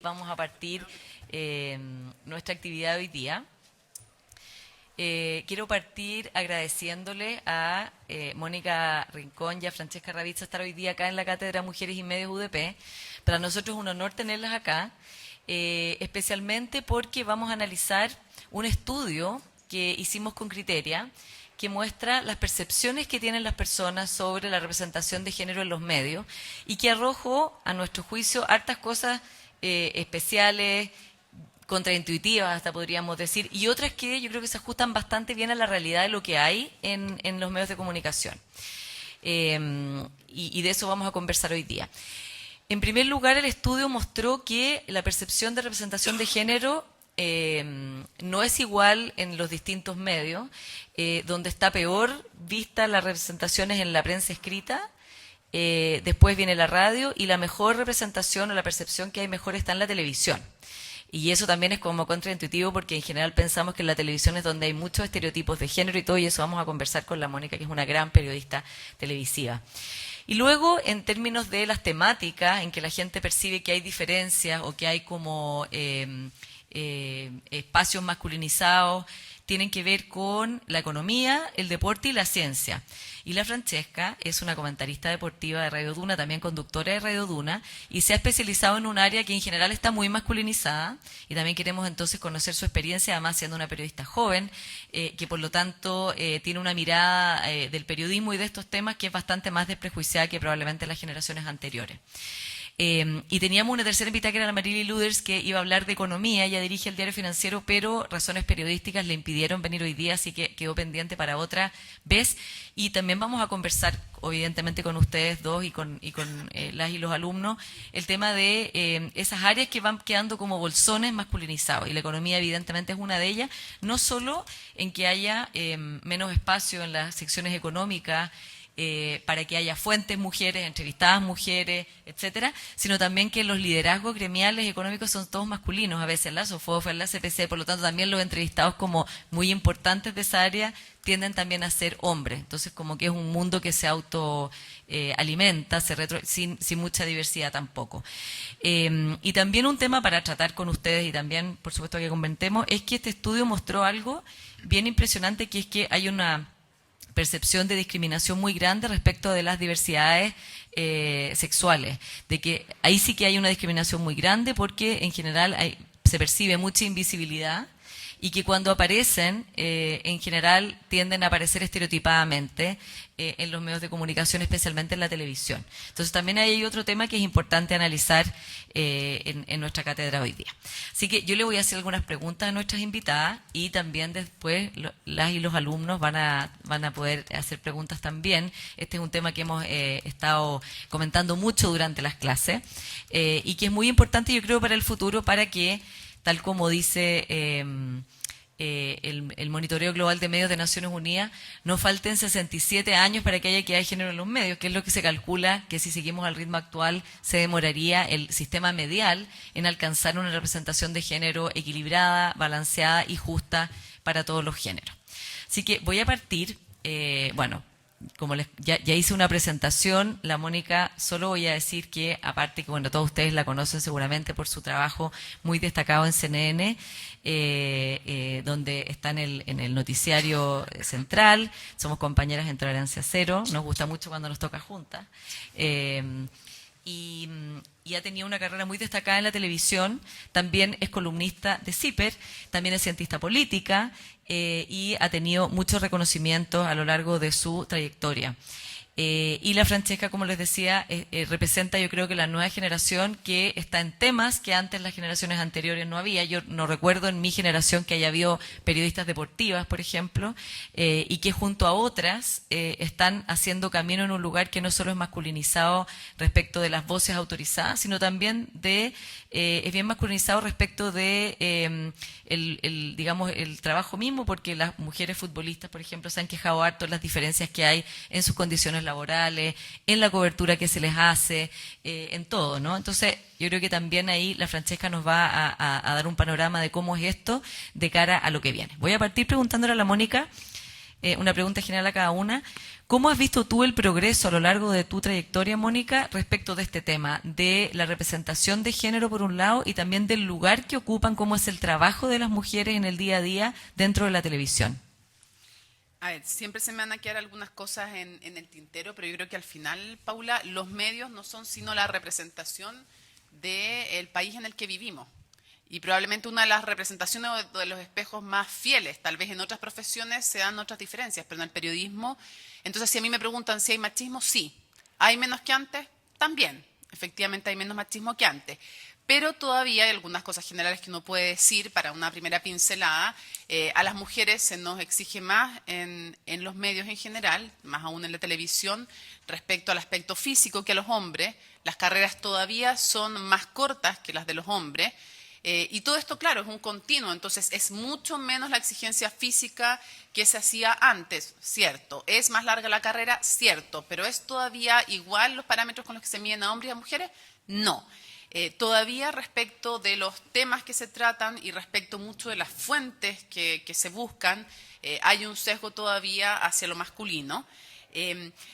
Vamos a partir nuestra actividad de hoy día. Quiero partir agradeciéndole a Mónica Rincón y a Francesca Ravizza estar hoy día acá en la Cátedra Mujeres y Medios UDP. Para nosotros es un honor tenerlas acá, especialmente porque vamos a analizar un estudio que hicimos con Criteria, que muestra las percepciones que tienen las personas sobre la representación de género en los medios y que arrojó, a nuestro juicio, hartas cosas especiales, contraintuitivas hasta podríamos decir, y otras que yo creo que se ajustan bastante bien a la realidad de lo que hay en los medios de comunicación. Y de eso vamos a conversar hoy día. En primer lugar, el estudio mostró que la percepción de representación de género no es igual en los distintos medios, donde está peor vista las representaciones en la prensa escrita. Después viene la radio y la mejor representación o la percepción que hay mejor está en la televisión. Y eso también es como contraintuitivo porque en general pensamos que en la televisión es donde hay muchos estereotipos de género y todo, y eso vamos a conversar con la Mónica, que es una gran periodista televisiva. Y luego, en términos de las temáticas en que la gente percibe que hay diferencias o que hay como espacios masculinizados, tienen que ver con la economía, el deporte y la ciencia. Y la Francesca es una comentarista deportiva de Radio Duna, también conductora de Radio Duna, y se ha especializado en un área que en general está muy masculinizada, y también queremos entonces conocer su experiencia, además siendo una periodista joven, que por lo tanto tiene una mirada del periodismo y de estos temas que es bastante más desprejuiciada que probablemente las generaciones anteriores. Y teníamos una tercera invitada que era la Marily Luders, que iba a hablar de economía. Ella dirige el Diario Financiero, pero razones periodísticas le impidieron venir hoy día, así que quedó pendiente para otra vez. Y también vamos a conversar, evidentemente, con ustedes dos y con las y los alumnos, el tema de esas áreas que van quedando como bolsones masculinizados. Y la economía, evidentemente, es una de ellas, no solo en que haya menos espacio en las secciones económicas, para que haya fuentes mujeres, entrevistadas mujeres, etcétera, sino también que los liderazgos gremiales y económicos son todos masculinos, a veces en la SOFOF, en la CPC, por lo tanto también los entrevistados como muy importantes de esa área tienden también a ser hombres. Entonces como que es un mundo que se autoalimenta, sin mucha diversidad tampoco. Y también un tema para tratar con ustedes y también, por supuesto, que comentemos, es que este estudio mostró algo bien impresionante, que es que hay una percepción de discriminación muy grande respecto de las diversidades sexuales, de que ahí sí que hay una discriminación muy grande porque en general se percibe mucha invisibilidad y que cuando aparecen, en general tienden a aparecer estereotipadamente en los medios de comunicación, especialmente en la televisión. Entonces también hay otro tema que es importante analizar en nuestra cátedra hoy día. Así que yo le voy a hacer algunas preguntas a nuestras invitadas y también después las y los alumnos van a poder hacer preguntas también. Este es un tema que hemos estado comentando mucho durante las clases y que es muy importante, yo creo, para el futuro, para que, tal como dice el Monitoreo Global de Medios de Naciones Unidas, no falten 67 años para que haya equidad de género en los medios, que es lo que se calcula que si seguimos al ritmo actual se demoraría el sistema medial en alcanzar una representación de género equilibrada, balanceada y justa para todos los géneros. Así que voy a partir, como ya hice una presentación, la Mónica, solo voy a decir que, aparte que, todos ustedes la conocen seguramente por su trabajo muy destacado en CNN, donde está en el noticiario central, somos compañeras en Tolerancia Cero, nos gusta mucho cuando nos toca juntas, y ha tenido una carrera muy destacada en la televisión, también es columnista de CIPER, también es cientista política y ha tenido muchos reconocimientos a lo largo de su trayectoria. Y la Francesca, como les decía, representa, yo creo, que la nueva generación que está en temas que antes las generaciones anteriores no había. Yo no recuerdo en mi generación que haya habido periodistas deportivas, por ejemplo, y que junto a otras están haciendo camino en un lugar que no solo es masculinizado respecto de las voces autorizadas, sino también es bien masculinizado respecto de digamos, el trabajo mismo, porque las mujeres futbolistas, por ejemplo, se han quejado harto de las diferencias que hay en sus condiciones laborales, en la cobertura que se les hace, en todo, ¿no? Entonces, yo creo que también ahí la Francesca nos va a dar un panorama de cómo es esto de cara a lo que viene. Voy a partir preguntándole a la Mónica una pregunta general a cada una. ¿Cómo has visto tú el progreso a lo largo de tu trayectoria, Mónica, respecto de este tema, de la representación de género por un lado y también del lugar que ocupan, cómo es el trabajo de las mujeres en el día a día dentro de la televisión? A ver, siempre se me van a quedar algunas cosas en el tintero, pero yo creo que al final, Paula, los medios no son sino la representación del país en el que vivimos. Y probablemente una de las representaciones o de los espejos más fieles, tal vez en otras profesiones se dan otras diferencias, pero en el periodismo, entonces si a mí me preguntan si hay machismo, sí. ¿Hay menos que antes? También. Efectivamente hay menos machismo que antes. Pero todavía hay algunas cosas generales que uno puede decir para una primera pincelada. A las mujeres se nos exige más en los medios en general, más aún en la televisión, respecto al aspecto físico que a los hombres. Las carreras todavía son más cortas que las de los hombres. Y todo esto, claro, es un continuo, entonces es mucho menos la exigencia física que se hacía antes, cierto. ¿Es más larga la carrera? Cierto. ¿Pero es todavía igual los parámetros con los que se miden a hombres y a mujeres? No. Todavía respecto de los temas que se tratan y respecto mucho de las fuentes que se buscan, hay un sesgo todavía hacia lo masculino.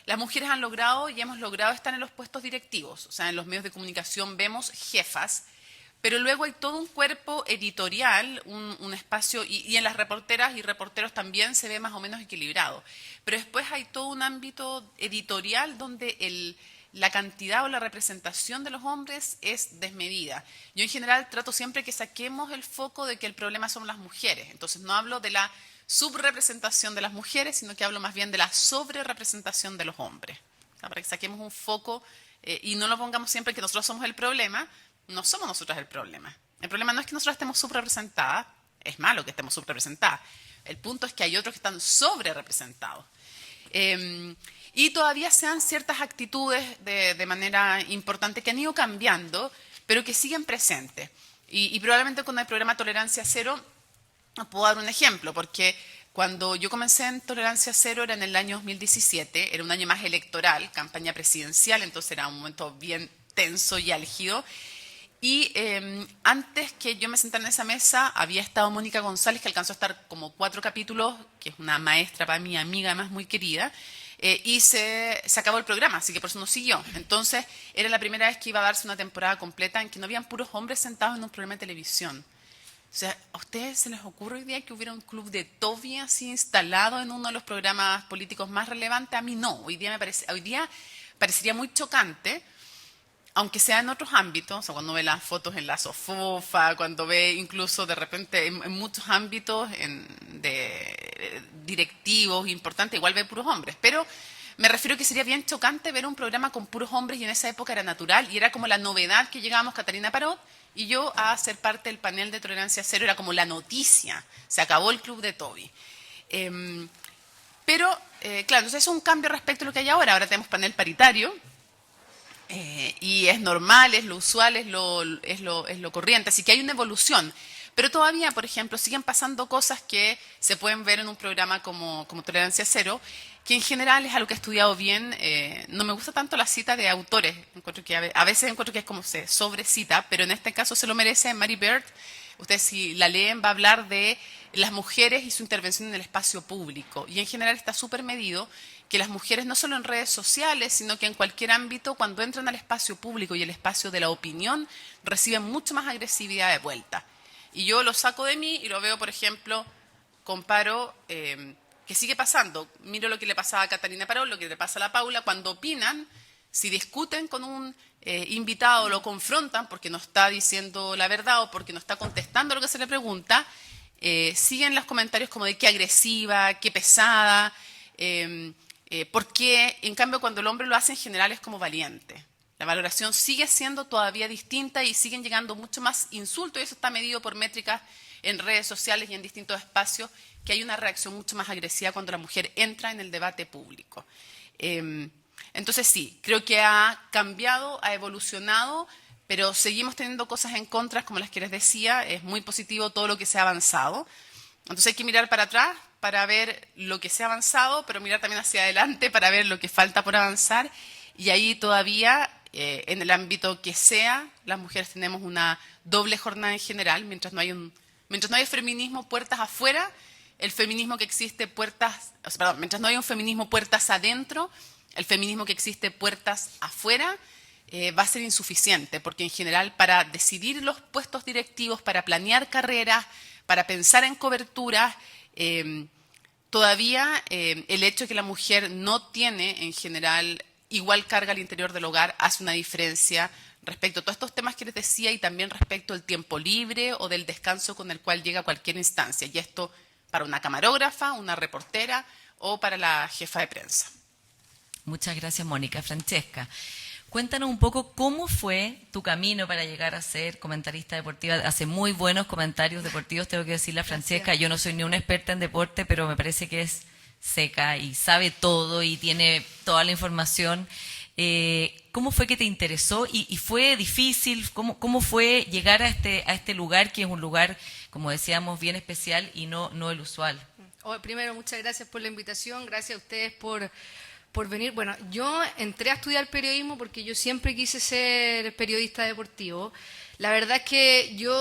Las mujeres han logrado y hemos logrado estar en los puestos directivos, o sea, en los medios de comunicación vemos jefas, pero luego hay todo un cuerpo editorial, un espacio, y en las reporteras y reporteros también se ve más o menos equilibrado. Pero después hay todo un ámbito editorial donde la cantidad o la representación de los hombres es desmedida. Yo en general trato siempre que saquemos el foco de que el problema son las mujeres. Entonces no hablo de la subrepresentación de las mujeres, sino que hablo más bien de la sobrerepresentación de los hombres. O sea, para que saquemos un foco y no lo pongamos siempre que nosotros somos el problema. No somos nosotras el problema. El problema no es que nosotras estemos subrepresentadas, es malo que estemos subrepresentadas. El punto es que hay otros que están sobrerepresentados. Y todavía se dan ciertas actitudes de manera importante que han ido cambiando, pero que siguen presentes. Y probablemente con el programa Tolerancia Cero puedo dar un ejemplo, porque cuando yo comencé en Tolerancia Cero era en el año 2017, era un año más electoral, campaña presidencial, entonces era un momento bien tenso y álgido. Y antes que yo me sentara en esa mesa, había estado Mónica González, que alcanzó a estar como 4 capítulos, que es una maestra para mí, amiga, además muy querida, y se acabó el programa, así que por eso no siguió. Entonces, era la primera vez que iba a darse una temporada completa en que no habían puros hombres sentados en un programa de televisión. O sea, ¿a ustedes se les ocurre hoy día que hubiera un club de Toby así instalado en uno de los programas políticos más relevantes? A mí no. Hoy día parecería muy chocante, aunque sea en otros ámbitos, o sea, cuando ve las fotos en la SOFOFA, cuando ve incluso de repente en muchos ámbitos de directivos importantes, igual ve puros hombres. Pero me refiero que sería bien chocante ver un programa con puros hombres y en esa época era natural y era como la novedad que llegábamos Catalina Parot y yo a ser parte del panel de Tolerancia Cero, era como la noticia, se acabó el club de Toby. Pero, claro, entonces es un cambio respecto a lo que hay ahora. Ahora tenemos panel paritario. Y es normal, es lo usual, es lo corriente, así que hay una evolución. Pero todavía, por ejemplo, siguen pasando cosas que se pueden ver en un programa como Tolerancia Cero, que en general es algo que he estudiado bien. No me gusta tanto la cita de autores, encuentro que a veces encuentro que es como se sobrecita, pero en este caso se lo merece Mary Beard. Ustedes si la leen va a hablar de las mujeres y su intervención en el espacio público. Y en general está súper medido que las mujeres no solo en redes sociales, sino que en cualquier ámbito, cuando entran al espacio público y el espacio de la opinión, reciben mucho más agresividad de vuelta. Y yo lo saco de mí y lo veo, por ejemplo, comparo, que sigue pasando. Miro lo que le pasaba a Catalina Parot, lo que le pasa a la Paula, cuando opinan, si discuten con un invitado, lo confrontan porque no está diciendo la verdad o porque no está contestando lo que se le pregunta, siguen los comentarios como de qué agresiva, qué pesada, porque en cambio cuando el hombre lo hace en general es como valiente. La valoración sigue siendo todavía distinta y siguen llegando mucho más insultos y eso está medido por métricas en redes sociales y en distintos espacios, que hay una reacción mucho más agresiva cuando la mujer entra en el debate público. Entonces sí, creo que ha cambiado, ha evolucionado, pero seguimos teniendo cosas en contra, como las que les decía, es muy positivo todo lo que se ha avanzado. Entonces hay que mirar para atrás para ver lo que se ha avanzado, pero mirar también hacia adelante para ver lo que falta por avanzar. Y ahí todavía, en el ámbito que sea, las mujeres tenemos una doble jornada en general, mientras no hay feminismo puertas afuera, el feminismo que existe mientras no haya un feminismo puertas adentro, el feminismo que existe puertas afuera va a ser insuficiente, porque en general para decidir los puestos directivos, para planear carreras, para pensar en coberturas, todavía el hecho de que la mujer no tiene en general igual carga al interior del hogar hace una diferencia respecto a todos estos temas que les decía y también respecto al tiempo libre o del descanso con el cual llega cualquier instancia. Y esto para una camarógrafa, una reportera o para la jefa de prensa. Muchas gracias, Mónica. Francesca, cuéntanos un poco cómo fue tu camino para llegar a ser comentarista deportiva. Hace muy buenos comentarios deportivos, tengo que decirle a Francesca. Yo no soy ni una experta en deporte, pero me parece que es seca y sabe todo y tiene toda la información. ¿Cómo fue que te interesó y fue difícil? ¿Cómo fue llegar a este lugar, que es un lugar, como decíamos, bien especial y no el usual? Primero, muchas gracias por la invitación, gracias a ustedes por venir. Bueno, yo entré a estudiar periodismo porque yo siempre quise ser periodista deportivo. La verdad es que yo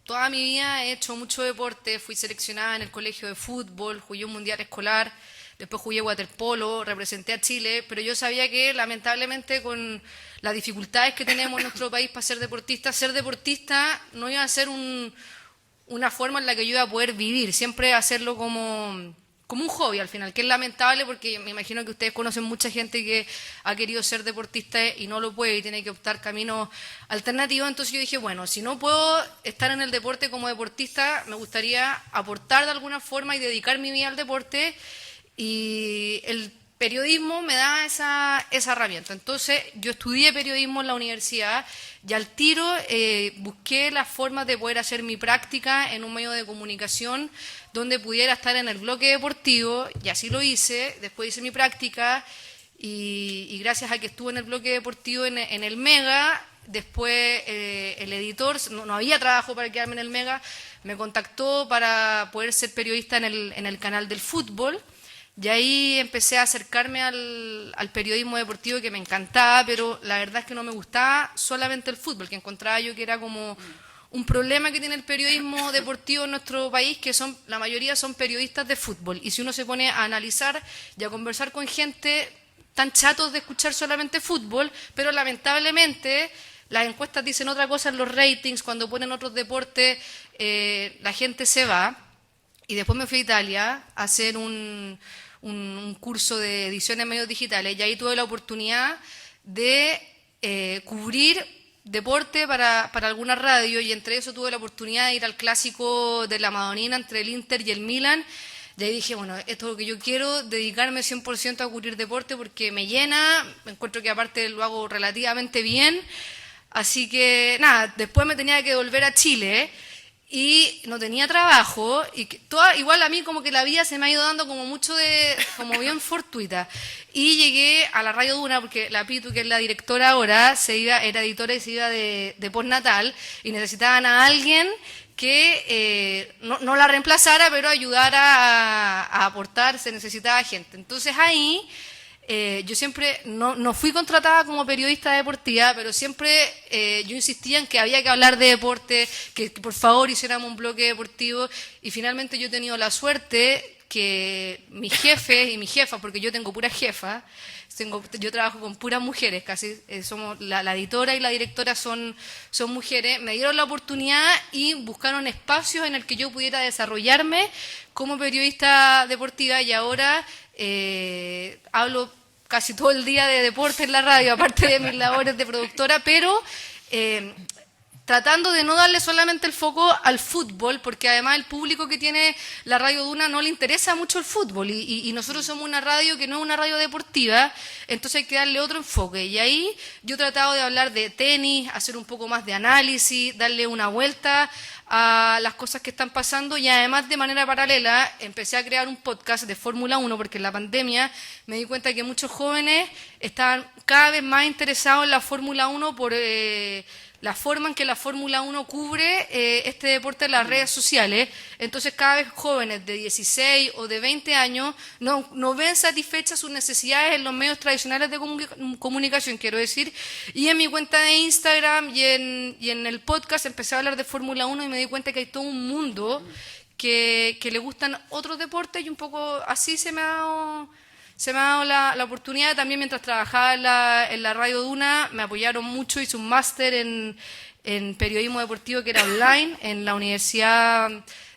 toda mi vida he hecho mucho deporte, fui seleccionada en el colegio de fútbol, jugué un mundial escolar, después jugué waterpolo, representé a Chile, pero yo sabía que lamentablemente con las dificultades que tenemos en nuestro país para ser deportista no iba a ser una forma en la que yo iba a poder vivir, siempre hacerlo como un hobby al final, que es lamentable porque me imagino que ustedes conocen mucha gente que ha querido ser deportista y no lo puede y tiene que optar caminos alternativos. Entonces yo dije, bueno, si no puedo estar en el deporte como deportista, me gustaría aportar de alguna forma y dedicar mi vida al deporte, y el periodismo me da esa herramienta. Entonces yo estudié periodismo en la universidad y al tiro busqué las formas de poder hacer mi práctica en un medio de comunicación donde pudiera estar en el bloque deportivo, y así lo hice. Después hice mi práctica y gracias a que estuve en el bloque deportivo en el Mega, después el editor, no había trabajo para quedarme en el Mega, me contactó para poder ser periodista en el canal del fútbol. Y ahí empecé a acercarme al periodismo deportivo, que me encantaba, pero la verdad es que no me gustaba solamente el fútbol, que encontraba yo que era como un problema que tiene el periodismo deportivo en nuestro país, que la mayoría son periodistas de fútbol. Y si uno se pone a analizar y a conversar con gente tan chatos de escuchar solamente fútbol, pero lamentablemente las encuestas dicen otra cosa en los ratings, cuando ponen otros deportes la gente se va. Y después me fui a Italia a hacer un curso de edición en medios digitales, y ahí tuve la oportunidad de cubrir deporte para alguna radio, y entre eso tuve la oportunidad de ir al clásico de la Madonina entre el Inter y el Milan. Y ahí dije, bueno, esto es lo que yo quiero, dedicarme 100% a cubrir deporte porque me llena, me encuentro que aparte lo hago relativamente bien. Así que nada, después me tenía que volver a Chile, y no tenía trabajo, y igual a mí como que la vida se me ha ido dando como bien fortuita, y llegué a la Radio Duna porque la Pitu, que es la directora ahora, era editora y se iba de postnatal, y necesitaban a alguien que no la reemplazara, pero ayudara a aportar, se necesitaba gente. Entonces ahí yo siempre no fui contratada como periodista deportiva, pero siempre yo insistía en que había que hablar de deporte, que por favor hiciéramos un bloque deportivo, y finalmente yo he tenido la suerte que mis jefes y mi jefa, porque yo tengo puras jefas, yo trabajo con puras mujeres, casi somos la editora y la directora son mujeres, me dieron la oportunidad y buscaron espacios en el que yo pudiera desarrollarme como periodista deportiva, y ahora hablo casi todo el día de deporte en la radio, aparte de mis labores de productora, pero tratando de no darle solamente el foco al fútbol, porque además el público que tiene la Radio Duna no le interesa mucho el fútbol, y nosotros somos una radio que no es una radio deportiva, entonces hay que darle otro enfoque. Y ahí yo he tratado de hablar de tenis, hacer un poco más de análisis, darle una vuelta a las cosas que están pasando, y además de manera paralela empecé a crear un podcast de Fórmula 1 porque en la pandemia me di cuenta que muchos jóvenes estaban cada vez más interesados en la Fórmula 1 por la forma en que la Fórmula 1 cubre este deporte en las redes sociales. Entonces cada vez jóvenes de 16 o de 20 años no ven satisfechas sus necesidades en los medios tradicionales de comunicación, quiero decir. Y en mi cuenta de Instagram y en el podcast empecé a hablar de Fórmula 1 y me di cuenta que hay todo un mundo que le gustan otros deportes y un poco así se me ha dado la oportunidad. También mientras trabajaba en la Radio Duna me apoyaron mucho, hice un máster en periodismo deportivo que era online en la Universidad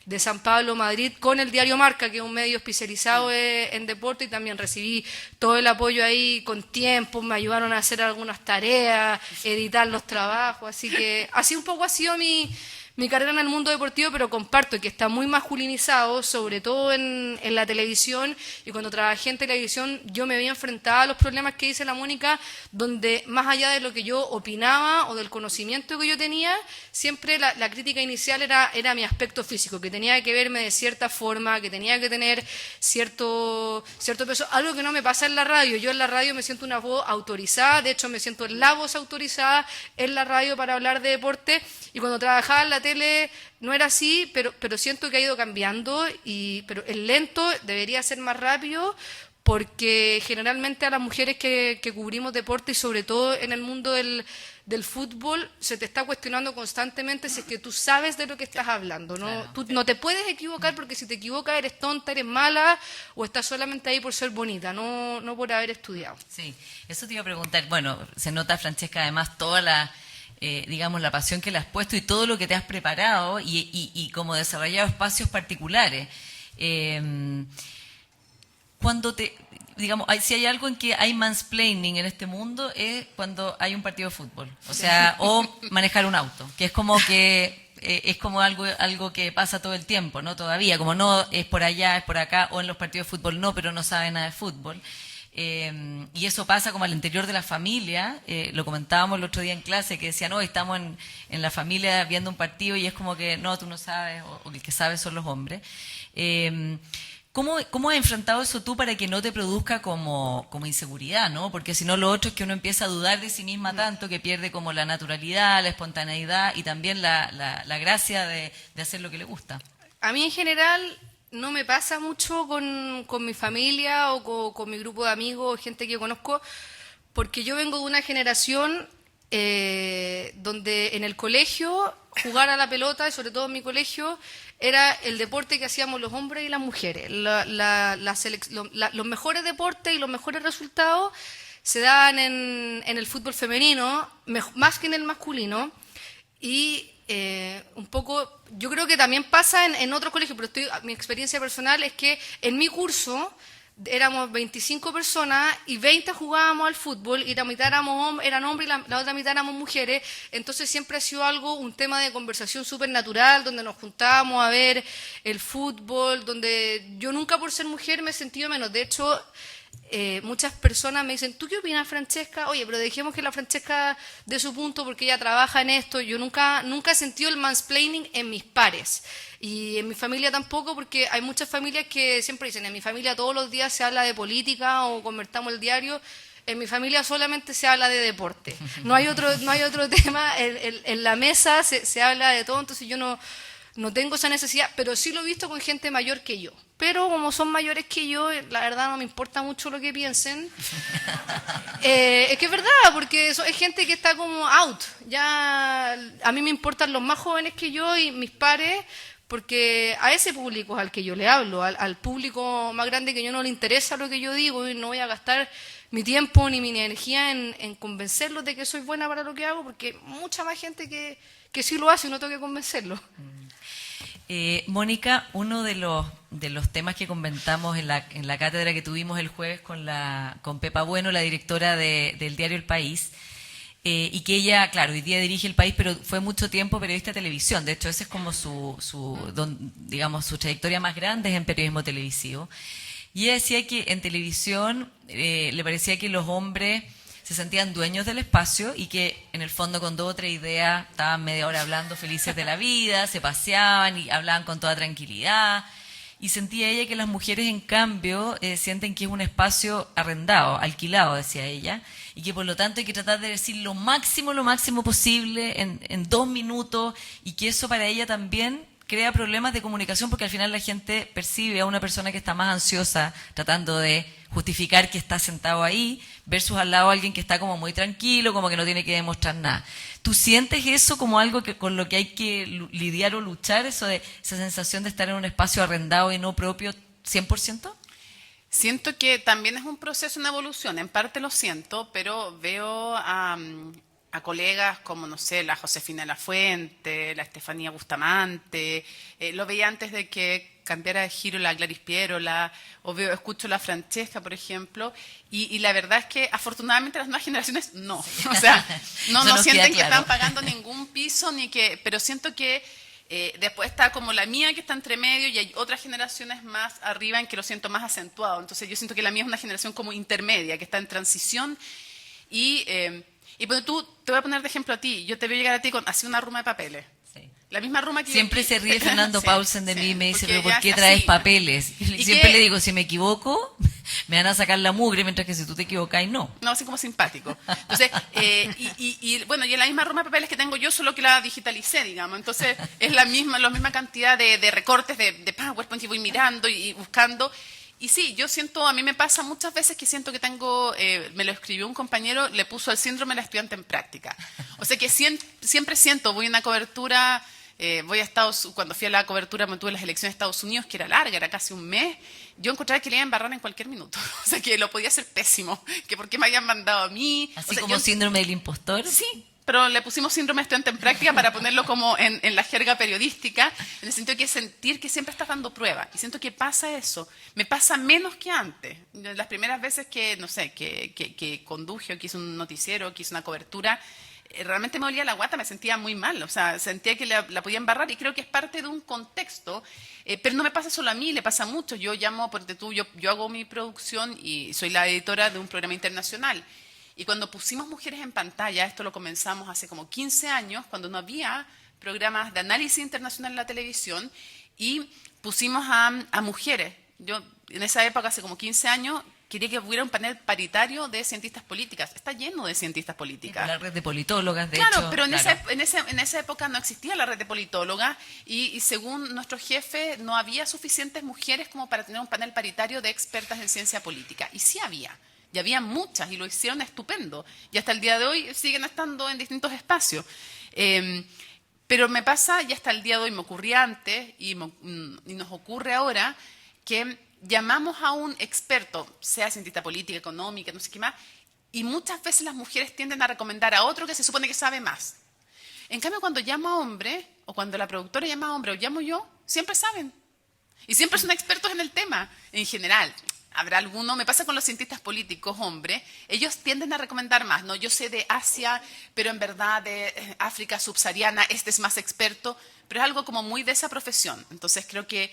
de San Pablo, Madrid, con el diario Marca, que es un medio especializado en deporte, y también recibí todo el apoyo ahí con tiempo, me ayudaron a hacer algunas tareas, editar los trabajos, así que así un poco ha sido mi carrera en el mundo deportivo, pero comparto que está muy masculinizado, sobre todo en la televisión, y cuando trabajé en televisión yo me había enfrentado a los problemas que dice la Mónica, donde más allá de lo que yo opinaba o del conocimiento que yo tenía, siempre la crítica inicial era mi aspecto físico, que tenía que verme de cierta forma, que tenía que tener cierto peso, algo que no me pasa en la radio. Yo en la radio me siento una voz autorizada, de hecho me siento la voz autorizada en la radio para hablar de deporte, y cuando trabajaba en la tele no era así, pero siento que ha ido cambiando, pero el lento debería ser más rápido, porque generalmente a las mujeres que cubrimos deporte, y sobre todo en el mundo del fútbol, se te está cuestionando constantemente si es que tú sabes de lo que estás hablando, ¿no? Claro. Tú no te puedes equivocar, porque si te equivocas eres tonta, eres mala, o estás solamente ahí por ser bonita, no por haber estudiado. Sí, eso te iba a preguntar. Bueno, se nota, Francesca, además toda la, digamos, la pasión que le has puesto y todo lo que te has preparado y como desarrollado espacios particulares. Cuando digamos, si hay algo en que hay mansplaining en este mundo es cuando hay un partido de fútbol, o sea, o manejar un auto, que es como que es como algo que pasa todo el tiempo, ¿no? Todavía, como no es por allá, es por acá, o en los partidos de fútbol no, pero no sabe nada de fútbol. Y eso pasa como al interior de la familia. Lo comentábamos el otro día en clase, que decían, no, estamos en la familia viendo un partido y es como que no, tú no sabes, o el que sabe son los hombres. ¿Cómo has enfrentado eso tú para que no te produzca como inseguridad, ¿no? Porque si no, lo otro es que uno empieza a dudar de sí misma tanto que pierde como la naturalidad, la espontaneidad y también la gracia de hacer lo que le gusta. A mí en general no me pasa mucho con mi familia o con mi grupo de amigos, gente que conozco, porque yo vengo de una generación donde en el colegio jugar a la pelota, y sobre todo en mi colegio, era el deporte que hacíamos los hombres y las mujeres. Los mejores deportes y los mejores resultados se daban en el fútbol femenino, más que en el masculino, y un poco, yo creo que también pasa en otros colegios, pero mi experiencia personal es que en mi curso éramos 25 personas y 20 jugábamos al fútbol, y la mitad eran hombres y la otra mitad éramos mujeres. Entonces siempre ha sido un tema de conversación súper natural, donde nos juntábamos a ver el fútbol, donde yo nunca por ser mujer me he sentido menos. De hecho, muchas personas me dicen, ¿tú qué opinas, Francesca? Oye, pero dejemos que la Francesca dé su punto porque ella trabaja en esto. Yo nunca he sentido el mansplaining en mis pares. Y en mi familia tampoco, porque hay muchas familias que siempre dicen, en mi familia todos los días se habla de política o convertamos el diario. En mi familia solamente se habla de deporte. No hay otro tema. En la mesa se habla de todo, entonces yo no tengo esa necesidad, pero sí lo he visto con gente mayor que yo. Pero como son mayores que yo, la verdad no me importa mucho lo que piensen. Es que es verdad, porque es gente que está como out. Ya a mí me importan los más jóvenes que yo y mis pares, porque a ese público es al que yo le hablo, al público más grande, que yo no le interesa lo que yo digo, y no voy a gastar mi tiempo ni mi energía en convencerlos de que soy buena para lo que hago, porque mucha más gente que sí lo hace y no tengo que convencerlo. Mónica, uno de los temas que comentamos en la cátedra que tuvimos el jueves con Pepa Bueno, la directora del diario El País, y que ella, claro, hoy día dirige El País, pero fue mucho tiempo periodista de televisión. De hecho, esa es como digamos, su trayectoria más grande es en periodismo televisivo. Y ella decía que en televisión le parecía que los hombres se sentían dueños del espacio y que en el fondo con 2 o 3 ideas estaban media hora hablando felices de la vida, se paseaban y hablaban con toda tranquilidad. Y sentía ella que las mujeres, en cambio, sienten que es un espacio arrendado, alquilado, decía ella, y que por lo tanto hay que tratar de decir lo máximo posible en 2 minutos, y que eso para ella también crea problemas de comunicación porque al final la gente percibe a una persona que está más ansiosa tratando de justificar que está sentado ahí versus al lado alguien que está como muy tranquilo, como que no tiene que demostrar nada. ¿Tú sientes eso como algo que con lo que hay que lidiar o luchar, eso de esa sensación de estar en un espacio arrendado y no propio 100%? Siento que también es un proceso, una evolución. En parte lo siento, pero veo a colegas como, no sé, la Josefina Lafuente, la Estefanía Bustamante, lo veía antes de que cambiara de giro la Gladys Pierola, escucho la Francesca, por ejemplo, y la verdad es que afortunadamente las nuevas generaciones no. O sea, no sienten que están pagando ningún piso, pero siento que después está como la mía que está entre medio y hay otras generaciones más arriba en que lo siento más acentuado. Entonces yo siento que la mía es una generación como intermedia, que está en transición y tú, te voy a poner de ejemplo a ti, yo te veo llegar a ti con así una ruma de papeles. Sí. La misma ruma que siempre se ríe Fernando Paulsen de mí y me dice, pero ¿por qué ya traes así. papeles? Y siempre le digo, si me equivoco, me van a sacar la mugre, mientras que si tú te equivocas, no. No, así como simpático. Entonces, bueno, y la misma ruma de papeles que tengo yo, solo que la digitalicé, digamos. Entonces, es la misma cantidad de recortes de PowerPoint y voy mirando y buscando. Y sí, yo siento, a mí me pasa muchas veces que siento que tengo, me lo escribió un compañero, le puso el síndrome de la estudiante en práctica. O sea que siempre siento, voy a una cobertura, cuando fui a la cobertura, me tuve las elecciones de Estados Unidos, que era larga, era casi un mes, yo encontraba que le iba a embarrar en cualquier minuto. O sea que lo podía hacer pésimo, que por qué me habían mandado a mí. Así como síndrome del impostor. Sí, pero le pusimos síndrome de estudiante en práctica para ponerlo como en la jerga periodística, en el sentido de que sentir que siempre estás dando prueba. Y siento que pasa eso. Me pasa menos que antes. Las primeras veces que, no sé, que conduje o que hice un noticiero, que hice una cobertura, realmente me dolía la guata, me sentía muy mal. O sea, sentía que la podía embarrar y creo que es parte de un contexto. Pero no me pasa solo a mí, le pasa mucho. Yo hago mi producción y soy la editora de un programa internacional. Y cuando pusimos mujeres en pantalla, esto lo comenzamos hace como 15 años, cuando no había programas de análisis internacional en la televisión, y pusimos a mujeres. Yo en esa época, hace como 15 años, quería que hubiera un panel paritario de cientistas políticas. Está lleno de cientistas políticas. La red de politólogas, de claro, hecho. Pero en esa época no existía la red de politólogas y según nuestro jefe no había suficientes mujeres como para tener un panel paritario de expertas en ciencia política. Y sí había. Y había muchas y lo hicieron estupendo. Y hasta el día de hoy siguen estando en distintos espacios. Pero me pasa, y hasta el día de hoy me ocurría antes y nos ocurre ahora, que llamamos a un experto, sea cientista política, económica, no sé qué más, y muchas veces las mujeres tienden a recomendar a otro que se supone que sabe más. En cambio, cuando llamo a hombre, o cuando la productora llama a hombre, o llamo yo, siempre saben. Y siempre son expertos en el tema, en general. Habrá alguno, me pasa con los cientistas políticos, hombre, ellos tienden a recomendar más, ¿no? Yo sé de Asia, pero en verdad de África subsahariana, este es más experto, pero es algo como muy de esa profesión. Entonces creo que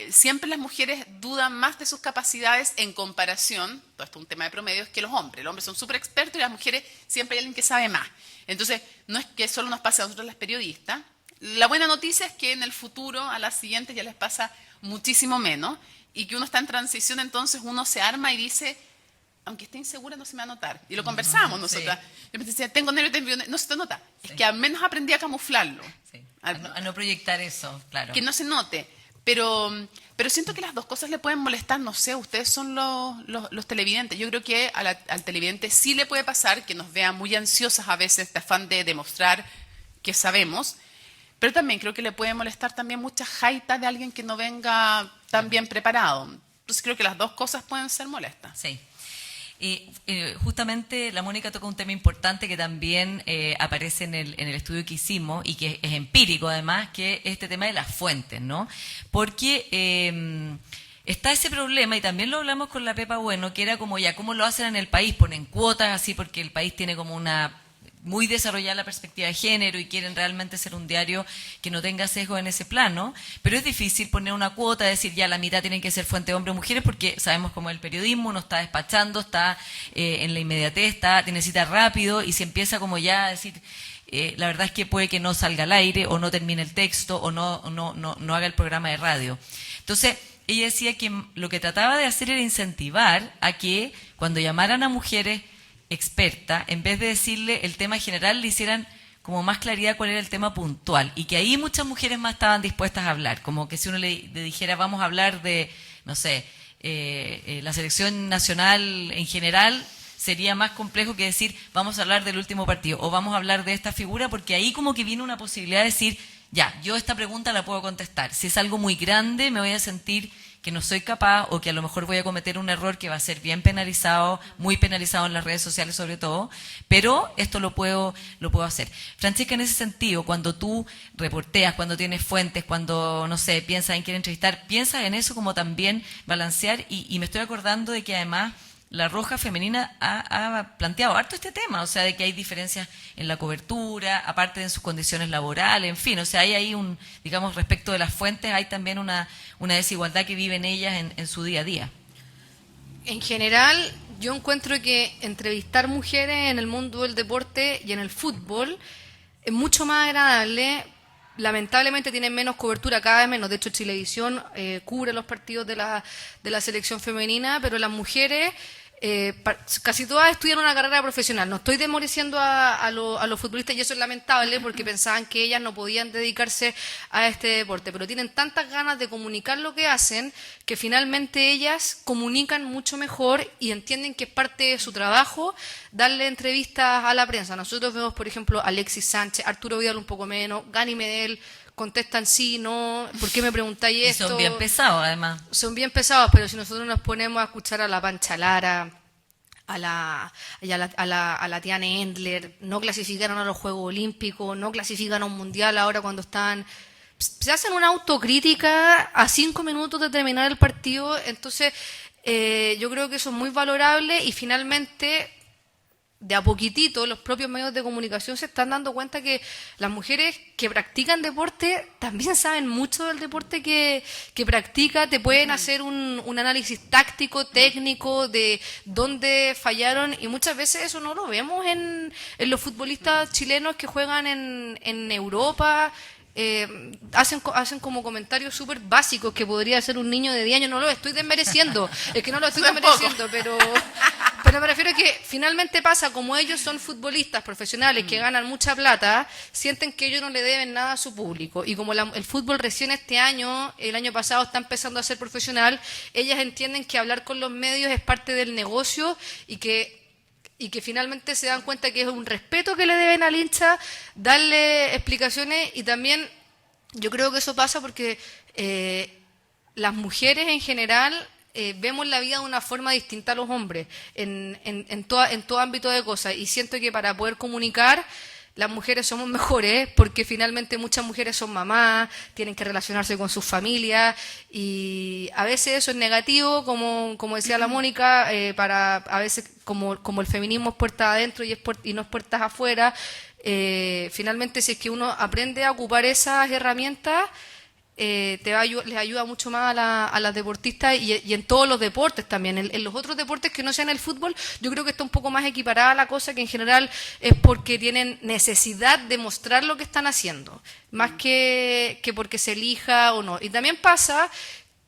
siempre las mujeres dudan más de sus capacidades en comparación, todo esto es un tema de promedios, que los hombres. Los hombres son súper expertos y las mujeres siempre hay alguien que sabe más. Entonces no es que solo nos pase a nosotros las periodistas. La buena noticia es que en el futuro a las siguientes ya les pasa muchísimo menos, y que uno está en transición, entonces uno se arma y dice, aunque esté insegura no se me va a notar. Y lo conversamos nosotras. Sí. Yo me decía, tengo nervios, no se te nota. Sí. Es que al menos aprendí a camuflarlo. Sí. A no proyectar eso, claro. Que no se note. Pero siento que las dos cosas le pueden molestar, no sé, ustedes son los televidentes. Yo creo que al televidente sí le puede pasar que nos vea muy ansiosas a veces, este afán de demostrar que sabemos. Pero también creo que le puede molestar también mucha jaita de alguien que no venga tan bien preparado. Entonces creo que las dos cosas pueden ser molestas. Sí. Y justamente la Mónica toca un tema importante que también aparece en el estudio que hicimos y que es empírico además, que es este tema de las fuentes, ¿no? Porque está ese problema, y también lo hablamos con la Pepa Bueno, que era como ya, ¿cómo lo hacen en el país? Ponen cuotas así porque el país tiene como una muy desarrollada la perspectiva de género y quieren realmente ser un diario que no tenga sesgo en ese plano, pero es difícil poner una cuota, decir ya la mitad tienen que ser fuente de hombres o mujeres, porque sabemos cómo el periodismo no está despachando, está en la inmediatez, necesita rápido, y se empieza como ya a decir, la verdad es que puede que no salga al aire, o no termine el texto, o no haga el programa de radio. Entonces, ella decía que lo que trataba de hacer era incentivar a que cuando llamaran a mujeres experta, en vez de decirle el tema general, le hicieran como más claridad cuál era el tema puntual y que ahí muchas mujeres más estaban dispuestas a hablar, como que si uno le dijera vamos a hablar de, no sé, la selección nacional en general, sería más complejo que decir vamos a hablar del último partido o vamos a hablar de esta figura, porque ahí como que viene una posibilidad de decir, ya, yo esta pregunta la puedo contestar. Si es algo muy grande me voy a sentir que no soy capaz o que a lo mejor voy a cometer un error que va a ser bien penalizado, muy penalizado en las redes sociales sobre todo, pero esto lo puedo hacer. Francesca, en ese sentido, cuando tú reporteas, cuando tienes fuentes, cuando, no sé, piensas en quién entrevistar, piensas en eso como también balancear y me estoy acordando de que además la Roja Femenina ha planteado harto este tema, o sea, de que hay diferencias en la cobertura, aparte de en sus condiciones laborales, en fin, o sea, hay ahí digamos, respecto de las fuentes, hay también una desigualdad que viven ellas en su día a día. En general, yo encuentro que entrevistar mujeres en el mundo del deporte y en el fútbol es mucho más agradable. Lamentablemente tienen menos cobertura, cada vez menos. De hecho, Chilevisión cubre los partidos de la selección femenina, pero las mujeres casi todas estudian una carrera profesional. No estoy demoreciendo a los futbolistas, y eso es lamentable porque pensaban que ellas no podían dedicarse a este deporte, pero tienen tantas ganas de comunicar lo que hacen que finalmente ellas comunican mucho mejor y entienden que es parte de su trabajo darle entrevistas a la prensa. Nosotros vemos, por ejemplo, Alexis Sánchez, Arturo Vidal un poco menos, Gani Medel, contestan sí, no, ¿por qué me preguntáis esto? Y son bien pesados, además. Son bien pesados, pero si nosotros nos ponemos a escuchar a la Pancha Lara, a la Tiane Endler, no clasificaron a los Juegos Olímpicos, no clasifican a un Mundial ahora cuando están... Se hacen una autocrítica a 5 minutos de terminar el partido, entonces yo creo que eso es muy valorable y finalmente... De a poquitito, los propios medios de comunicación se están dando cuenta que las mujeres que practican deporte también saben mucho del deporte que practica, te pueden hacer un análisis táctico, técnico, de dónde fallaron, y muchas veces eso no lo vemos en los futbolistas chilenos que juegan en Europa. Hacen como comentarios súper básicos que podría hacer un niño de 10 años. No lo estoy desmereciendo, es que no lo estoy desmereciendo, pero me refiero a que finalmente pasa, como ellos son futbolistas profesionales que ganan mucha plata, sienten que ellos no le deben nada a su público, y como el fútbol recién este año, el año pasado está empezando a ser profesional, ellas entienden que hablar con los medios es parte del negocio y que finalmente se dan cuenta que es un respeto que le deben al hincha, darle explicaciones, y también yo creo que eso pasa porque las mujeres en general vemos la vida de una forma distinta a los hombres en todo ámbito de cosas, y siento que para poder comunicar las mujeres somos mejores porque finalmente muchas mujeres son mamás, tienen que relacionarse con sus familias, y a veces eso es negativo, como decía la Mónica, para a veces como el feminismo es puertas adentro y no es puertas afuera, finalmente si es que uno aprende a ocupar esas herramientas, les ayuda mucho más a las deportistas y en todos los deportes también. En los otros deportes que no sean el fútbol, yo creo que está un poco más equiparada la cosa, que en general es porque tienen necesidad de mostrar lo que están haciendo, más que porque se elija o no. Y también pasa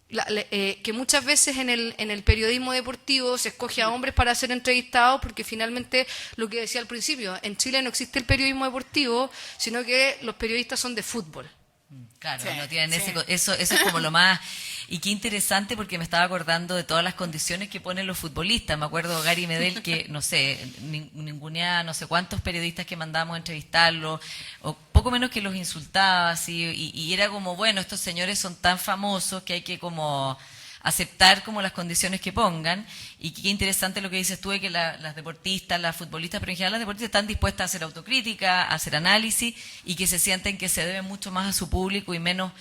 que muchas veces en el periodismo deportivo se escoge a hombres para ser entrevistados, porque finalmente, lo que decía al principio, en Chile no existe el periodismo deportivo, sino que los periodistas son de fútbol. Claro, Sí, no tienen sí. eso es como lo más... Y qué interesante, porque me estaba acordando de todas las condiciones que ponen los futbolistas. Me acuerdo de Gary Medel, que, no sé, ningunea no sé cuántos periodistas que mandamos a entrevistarlo, o poco menos que los insultaba, así, y era como, bueno, estos señores son tan famosos que hay que como aceptar como las condiciones que pongan. Y qué interesante lo que dices tú, de que las deportistas, las futbolistas, pero en general las deportistas están dispuestas a hacer autocrítica, a hacer análisis, y que se sienten que se deben mucho más a su público y menos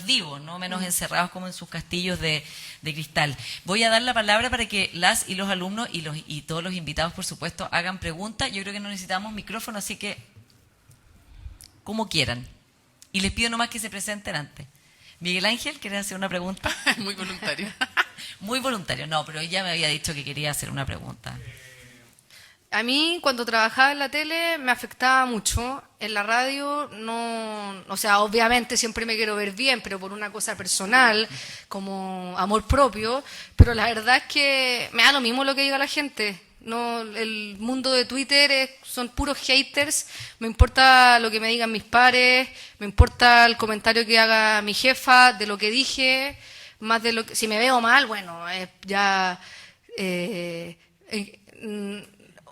divos, ¿no? Menos encerrados como en sus castillos de cristal. Voy a dar la palabra para que las y los alumnos y todos los invitados, por supuesto, hagan preguntas. Yo creo que no necesitamos micrófono, así que como quieran. Y les pido nomás que se presenten antes. Miguel Ángel, ¿quieres hacer una pregunta? Muy voluntario. Muy voluntario, no, pero ella me había dicho que quería hacer una pregunta. A mí, cuando trabajaba en la tele, me afectaba mucho. En la radio, no, o sea, obviamente siempre me quiero ver bien, pero por una cosa personal, como amor propio. Pero la verdad es que me da lo mismo lo que diga la gente. No, el mundo de Twitter son puros haters. Me importa lo que me digan mis pares, me importa el comentario que haga mi jefa de lo que dije, más de lo que si me veo mal, bueno, ya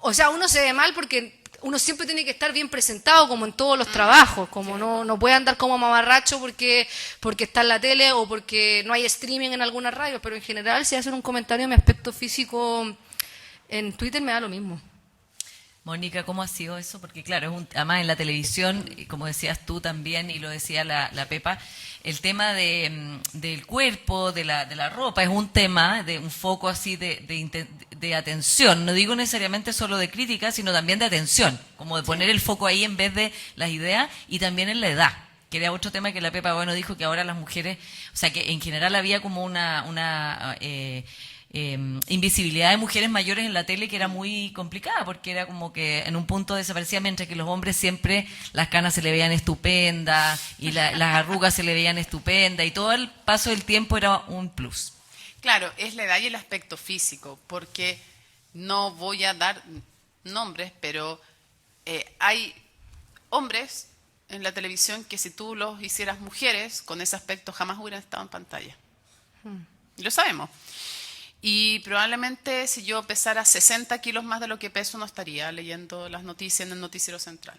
o sea, uno se ve mal porque uno siempre tiene que estar bien presentado, como en todos los trabajos, como no puede andar como mamarracho porque está en la tele o porque no hay streaming en algunas radios, pero en general si hacen un comentario de mi aspecto físico en Twitter me da lo mismo. Mónica, ¿cómo ha sido eso? Porque claro, además en la televisión, como decías tú también, y lo decía la Pepa, el tema del cuerpo, de la ropa, es un tema, de un foco así de atención. No digo necesariamente solo de crítica, sino también de atención, como de poner el foco ahí en vez de las ideas, y también en la edad. Que era otro tema que la Pepa, bueno, dijo que ahora las mujeres, o sea, que en general había como una invisibilidad de mujeres mayores en la tele que era muy complicada porque era como que en un punto desaparecía, mientras que los hombres siempre las canas se le veían estupendas y las arrugas se le veían estupendas y todo el paso del tiempo era un plus. Claro, es la edad y el aspecto físico, porque no voy a dar nombres, pero hay hombres en la televisión que si tú los hicieras mujeres, con ese aspecto jamás hubieran estado en pantalla. Y lo sabemos. Y probablemente si yo pesara 60 kilos más de lo que peso, no estaría leyendo las noticias en el noticiero central.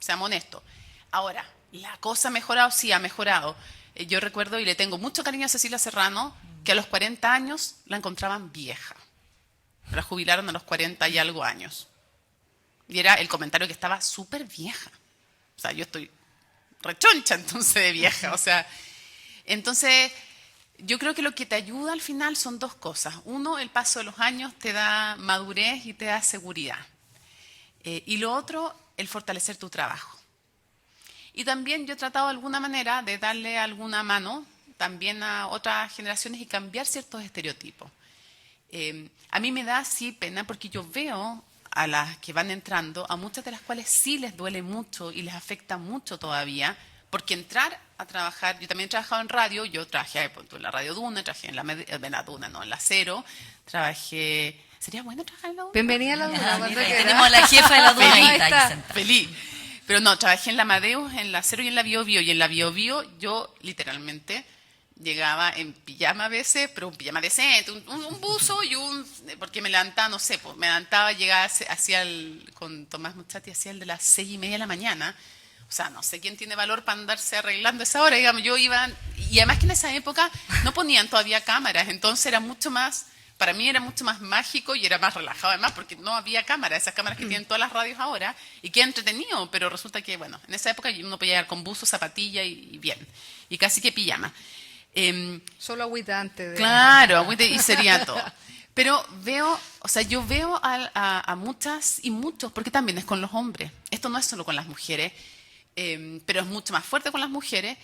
Seamos honestos. Ahora, ¿la cosa ha mejorado? Sí, ha mejorado. Yo recuerdo, y le tengo mucho cariño a Cecilia Serrano, que a los 40 años la encontraban vieja. La jubilaron a los 40 y algo años. Y era el comentario que estaba súper vieja. O sea, yo estoy rechoncha entonces de vieja. O sea, entonces yo creo que lo que te ayuda al final son dos cosas. Uno, el paso de los años te da madurez y te da seguridad. Y lo otro, el fortalecer tu trabajo. Y también yo he tratado de alguna manera de darle alguna mano también a otras generaciones y cambiar ciertos estereotipos. A mí me da sí pena porque yo veo a las que van entrando, a muchas de las cuales sí les duele mucho y les afecta mucho todavía, porque entrar a trabajar, yo también he trabajado en radio, yo trabajé en la Radio Duna, trabajé en la Duna, no, en la Cero, trabajé... ¿Sería bueno trabajar en la Duna? Bienvenida a la Duna. Mira, ahí tenemos a la jefa de la Duna ahí está. Feliz. Pero no, trabajé en la Amadeus, en la Cero y en la Bio Bio. Y en la Bio Bio yo literalmente llegaba en pijama a veces, pero un pijama decente, un buzo y porque me levantaba, no sé, pues, me levantaba, llegaba con Tomás Muchati, hacía el de las 6:30 de la mañana. O sea, no sé quién tiene valor para andarse arreglando esa hora. Digamos, yo iba, y además que en esa época no ponían todavía cámaras, entonces era mucho más, para mí era mucho más mágico y era más relajado además porque no había cámaras, esas cámaras que tienen todas las radios ahora, y qué entretenido, pero resulta que, bueno, en esa época uno podía llegar con buzo, zapatilla y bien, y casi que pijama. Solo agüita antes de... Claro, agüita y sería todo. Pero yo veo a muchas y muchos, porque también es con los hombres, esto no es solo con las mujeres, pero es mucho más fuerte con las mujeres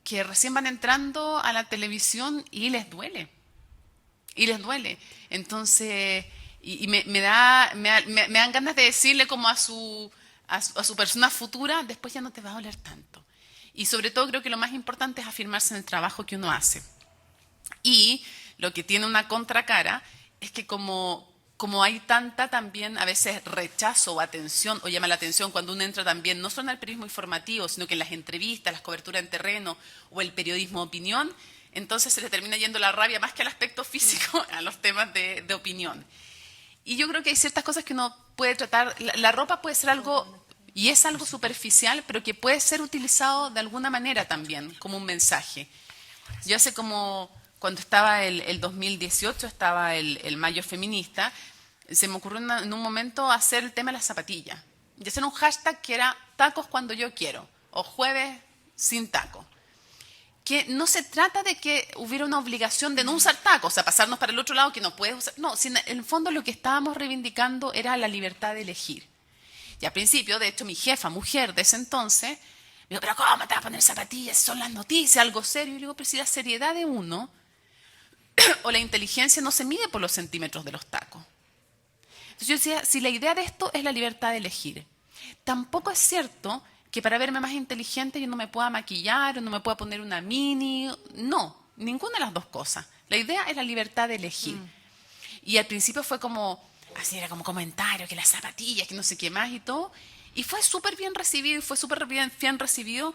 que recién van entrando a la televisión y les duele. Y les duele. Entonces, me dan ganas de decirle como a su persona futura, después ya no te va a doler tanto. Y sobre todo creo que lo más importante es afirmarse en el trabajo que uno hace. Y lo que tiene una contracara es que como hay tanta también a veces rechazo o atención, o llama la atención cuando uno entra también, no solo en el periodismo informativo, sino que en las entrevistas, las coberturas en terreno o el periodismo de opinión, entonces se le termina yendo la rabia más que al aspecto físico a los temas de opinión. Y yo creo que hay ciertas cosas que uno puede tratar, la ropa puede ser algo, y es algo superficial, pero que puede ser utilizado de alguna manera también, como un mensaje. Yo hace como, cuando estaba el 2018, estaba el Mayo Feminista, se me ocurrió en un momento hacer el tema de las zapatillas. Y hacer un hashtag que era tacos cuando yo quiero, o jueves sin taco. Que no se trata de que hubiera una obligación de no usar tacos, o sea, pasarnos para el otro lado que no puedes usar. No, en el fondo lo que estábamos reivindicando era la libertad de elegir. Y al principio, de hecho, mi jefa, mujer de ese entonces, me dijo, pero ¿cómo te vas a poner zapatillas? Son las noticias, algo serio. Y yo digo, pero si la seriedad de uno o la inteligencia no se mide por los centímetros de los tacos. Entonces yo decía, si la idea de esto es la libertad de elegir, tampoco es cierto que para verme más inteligente yo no me pueda maquillar o no me pueda poner una mini. No, ninguna de las dos cosas. La idea es la libertad de elegir. Y al principio fue como, así era como comentario, que las zapatillas, que no sé qué más y todo. Y fue súper bien recibido, y fue súper bien recibido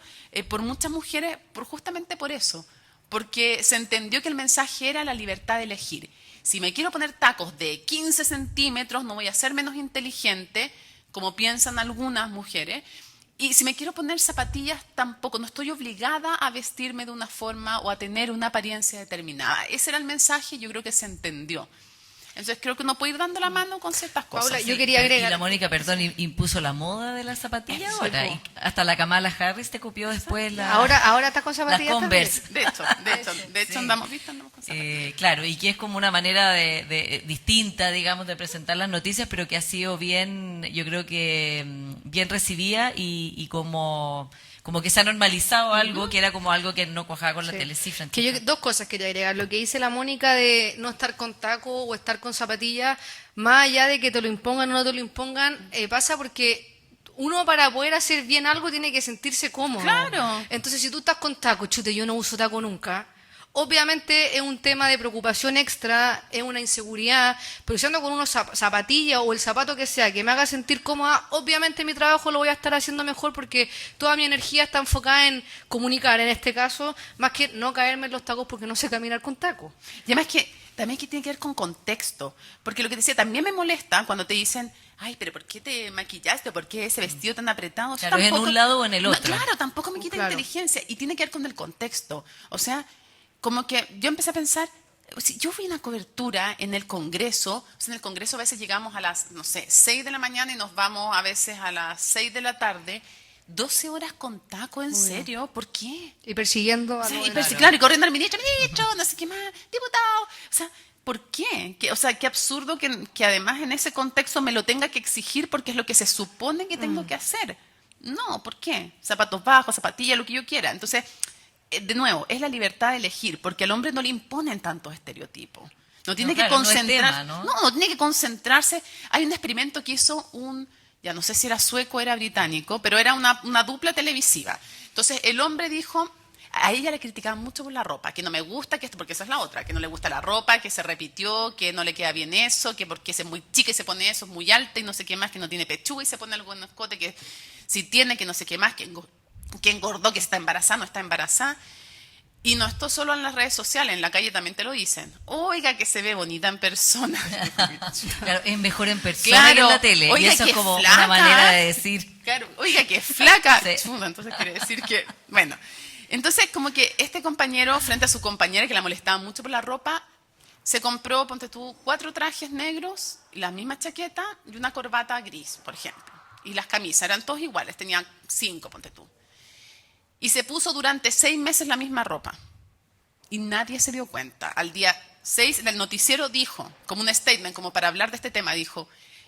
por muchas mujeres, justamente por eso. Porque se entendió que el mensaje era la libertad de elegir. Si me quiero poner tacos de 15 centímetros, no voy a ser menos inteligente, como piensan algunas mujeres. Y si me quiero poner zapatillas, tampoco, no estoy obligada a vestirme de una forma o a tener una apariencia determinada. Ese era el mensaje y yo creo que se entendió. Entonces creo que uno puede ir dando la mano con ciertas cosas. Paula, Sí. yo quería agregar... Y la Mónica, perdón, impuso la moda de las zapatillas Sí, ahora. po. Y hasta la Kamala Harris te copió después Ahora está con las zapatillas también. Converse. De hecho Sí. andamos con zapatillas. Claro, y que es como una manera distinta, digamos, de presentar las noticias, pero que ha sido bien, yo creo que bien recibida y como que se ha normalizado algo que era como algo que no cuajaba con la Sí. telecifra. Que yo, dos cosas quería agregar. Lo que dice la Mónica de no estar con taco o estar con zapatillas, más allá de que te lo impongan o no te lo impongan, pasa porque uno para poder hacer bien algo tiene que sentirse cómodo. Claro. Entonces, si tú estás con taco, chute, yo no uso taco nunca. Obviamente es un tema de preocupación extra, es una inseguridad, pero si ando con unos zapatillas o el zapato que sea que me haga sentir cómoda, obviamente mi trabajo lo voy a estar haciendo mejor porque toda mi energía está enfocada en comunicar, en este caso, más que no caerme en los tacos porque no sé caminar con tacos. Y además que también que tiene que ver con contexto, porque lo que te decía, también me molesta cuando te dicen, ay, pero ¿por qué te maquillaste? ¿Por qué ese vestido tan apretado? O sea, Claro, ¿es en un lado o en el No, otro? claro, tampoco me quita Claro. inteligencia y tiene que ver con el contexto. O sea, como que yo empecé a pensar, si yo fui a una cobertura en el Congreso, o sea, en el Congreso a veces llegamos a las, no sé, 6 de la mañana y nos vamos a veces a las 6 de la tarde, 12 horas con taco, ¿en serio? ¿Por qué? Y persiguiendo a Sí, los y demás. claro, y corriendo al ministro, no sé qué más, diputado. O sea, ¿por qué? O sea, qué absurdo que además en ese contexto me lo tenga que exigir porque es lo que se supone que tengo que hacer. No, ¿por qué? Zapatos bajos, zapatillas, lo que yo quiera. Entonces, de nuevo, es la libertad de elegir, porque al hombre no le imponen tantos estereotipos. No tiene No, que claro, no es concentrar, tema, ¿no? no tiene que concentrarse. Hay un experimento que hizo ya no sé si era sueco o era británico, pero era una dupla televisiva. Entonces el hombre dijo, a ella le criticaban mucho por la ropa, que no me gusta, que esto, porque esa es la otra, que no le gusta la ropa, que se repitió, que no le queda bien eso, que porque es muy chica y se pone eso, es muy alta y no sé qué más, que no tiene pechuga y se pone algo en el escote, que si tiene, que no sé qué más, que engordó, que está embarazada, no está embarazada. Y no esto solo en las redes sociales, en la calle también te lo dicen. Oiga, que se ve bonita en persona. Claro, es mejor en persona que en la tele. Oiga, y eso qué es como flaca. una manera de decir. Claro, oiga, que flaca. Sí. Chuta, entonces quiere decir que, bueno. Entonces, como que este compañero, frente a su compañera, que la molestaba mucho por la ropa, se compró, ponte tú, 4 trajes negros, la misma chaqueta y una corbata gris, por ejemplo. Y las camisas eran todos iguales, tenían 5, ponte tú. Y se puso durante 6 meses la misma ropa. Y nadie se dio cuenta. Al día 6, el noticiero dijo, como un statement, como para hablar de este tema, dijo,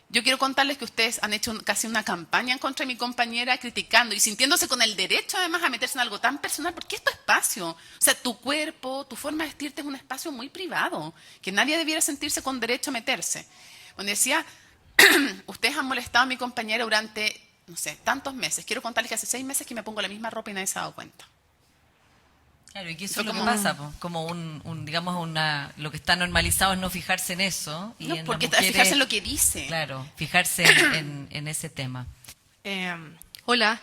yo quiero contarles que ustedes han hecho casi una campaña en contra de mi compañera, criticando y sintiéndose con el derecho además a meterse en algo tan personal, porque es tu espacio. O sea, tu cuerpo, tu forma de vestirte es un espacio muy privado, que nadie debiera sentirse con derecho a meterse. Bueno, decía, ustedes han molestado a mi compañera durante, no sé, tantos meses. Quiero contarles que hace 6 meses que me pongo la misma ropa y nadie se ha dado cuenta. Claro, y que eso Fue es lo que como- pasa, po, como digamos, lo que está normalizado es no fijarse en eso. Y No, en porque las mujeres, fijarse en lo que dice. Claro, fijarse en ese tema. Hola,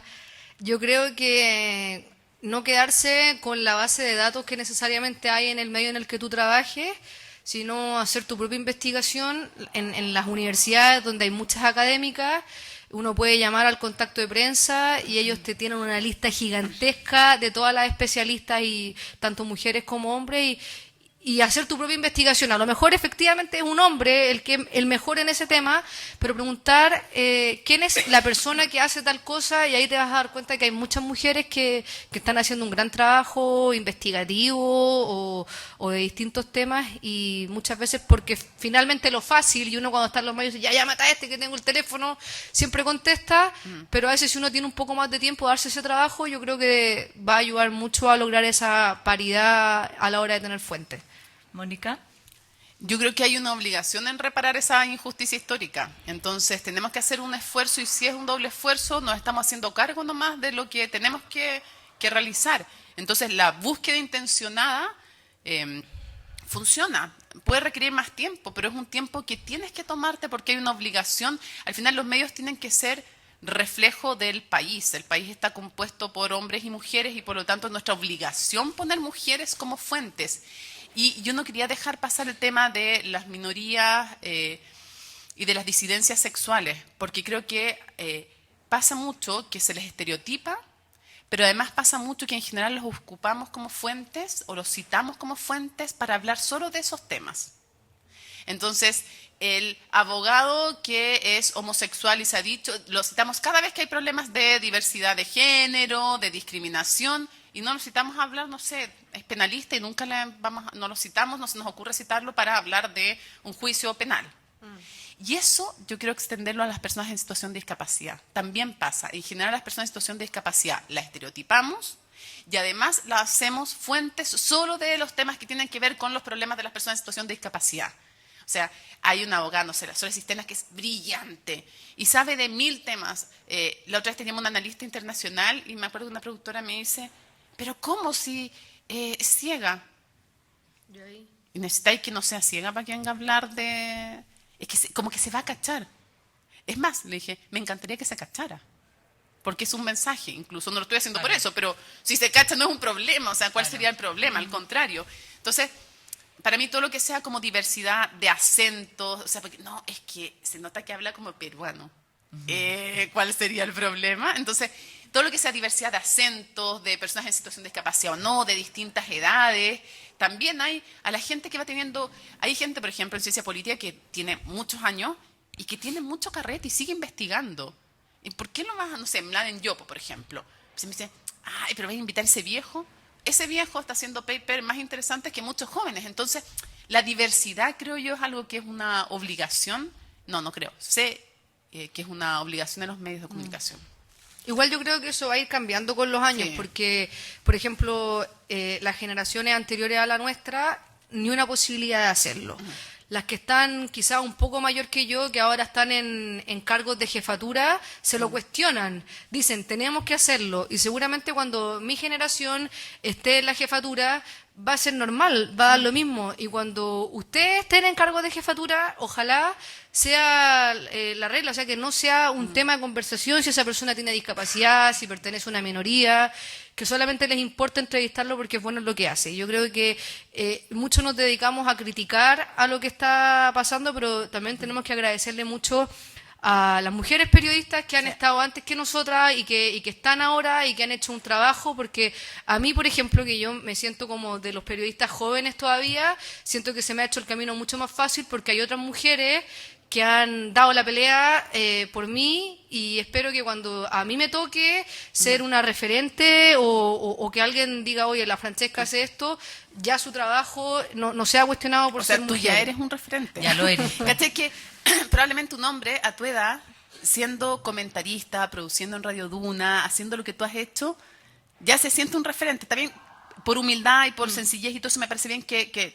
yo creo que no quedarse con la base de datos que necesariamente hay en el medio en el que tú trabajes, sino hacer tu propia investigación en las universidades donde hay muchas académicas. Uno puede llamar al contacto de prensa y ellos te tienen una lista gigantesca de todas las especialistas, y tanto mujeres como hombres, y hacer tu propia investigación. A lo mejor efectivamente es un hombre el mejor en ese tema, pero preguntar quién es la persona que hace tal cosa, y ahí te vas a dar cuenta que hay muchas mujeres que están haciendo un gran trabajo investigativo o de distintos temas, y muchas veces porque finalmente lo fácil, y uno cuando está en los medios dice, ya mata a este que tengo el teléfono, siempre contesta, pero a veces si uno tiene un poco más de tiempo de darse ese trabajo, yo creo que va a ayudar mucho a lograr esa paridad a la hora de tener fuentes. Mónica. Yo creo que hay una obligación en reparar esa injusticia histórica. Entonces, tenemos que hacer un esfuerzo, y si es un doble esfuerzo, nos estamos haciendo cargo nomás de lo que tenemos que realizar. Entonces, la búsqueda intencionada funciona. puede requerir más tiempo, pero es un tiempo que tienes que tomarte porque hay una obligación. Al final los medios tienen que ser reflejo del país. El país está compuesto por hombres y mujeres y por lo tanto es nuestra obligación poner mujeres como fuentes. Y yo no quería dejar pasar el tema de las minorías y de las disidencias sexuales, porque creo que pasa mucho que se les estereotipa, pero además pasa mucho que en general los ocupamos como fuentes o los citamos como fuentes para hablar solo de esos temas. Entonces, el abogado que es homosexual y se ha dicho, lo citamos cada vez que hay problemas de diversidad de género, de discriminación, y no lo citamos a hablar, no sé, es penalista y nunca no lo citamos, no se nos ocurre citarlo para hablar de un juicio penal. Y eso yo quiero extenderlo a las personas en situación de discapacidad. También pasa. En general, las personas en situación de discapacidad la estereotipamos y además la hacemos fuentes solo de los temas que tienen que ver con los problemas de las personas en situación de discapacidad. O sea, hay una abogada, no sé, la Sole Cisternas, que es brillante y sabe de 1000 temas. La otra vez teníamos una analista internacional y me acuerdo que una productora me dice, pero ¿cómo si es ciega? Y necesitáis que no sea ciega para que venga a hablar de... Es que como que se va a cachar. Es más, le dije, me encantaría que se cachara. Porque es un mensaje, incluso no lo estoy haciendo por eso, pero si se cacha no es un problema, o sea, ¿cuál sería el problema? Al contrario. Entonces, para mí todo lo que sea como diversidad de acentos, o sea, porque no, es que se nota que habla como peruano. ¿Cuál sería el problema? Entonces, todo lo que sea diversidad de acentos, de personas en situación de discapacidad o no, de distintas edades, también hay a la gente que va teniendo, hay gente, por ejemplo, en ciencia política que tiene muchos años y que tiene mucho carrete y sigue investigando. ¿Y por qué no vas a, no sé, Mladen Yopo, por ejemplo? Se me dice, ay, pero vas a invitar a ese viejo. Ese viejo está haciendo papers más interesantes que muchos jóvenes. Entonces, la diversidad, creo yo, es algo que es una obligación. No creo. Sé que es una obligación de los medios de comunicación. Igual yo creo que eso va a ir cambiando con los años, Sí. porque, por ejemplo, las generaciones anteriores a la nuestra, ni una posibilidad de hacerlo. Las que están quizás un poco mayor que yo, que ahora están en cargos de jefatura, se lo cuestionan. Dicen, tenemos que hacerlo. Y seguramente cuando mi generación esté en la jefatura, va a ser normal, va a dar lo mismo. Y cuando ustedes estén en cargo de jefatura, ojalá sea la regla, o sea, que no sea un tema de conversación si esa persona tiene discapacidad, si pertenece a una minoría, que solamente les importa entrevistarlo porque es bueno en lo que hace. Yo creo que muchos nos dedicamos a criticar a lo que está pasando, pero también tenemos que agradecerle mucho a las mujeres periodistas que han estado antes que nosotras y que están ahora y que han hecho un trabajo, porque a mí, por ejemplo, que yo me siento como de los periodistas jóvenes todavía, siento que se me ha hecho el camino mucho más fácil porque hay otras mujeres que han dado la pelea por mí y espero que cuando a mí me toque ser una referente o que alguien diga, oye, la Francesca hace esto, ya su trabajo no sea cuestionado por O sea, ser tú mujer. ya eres un referente. Ya lo eres. ¿Cachai? Que probablemente un hombre a tu edad, siendo comentarista, produciendo en Radio Duna, haciendo lo que tú has hecho, ya se siente un referente. También por humildad y por sencillez y todo eso me parece bien que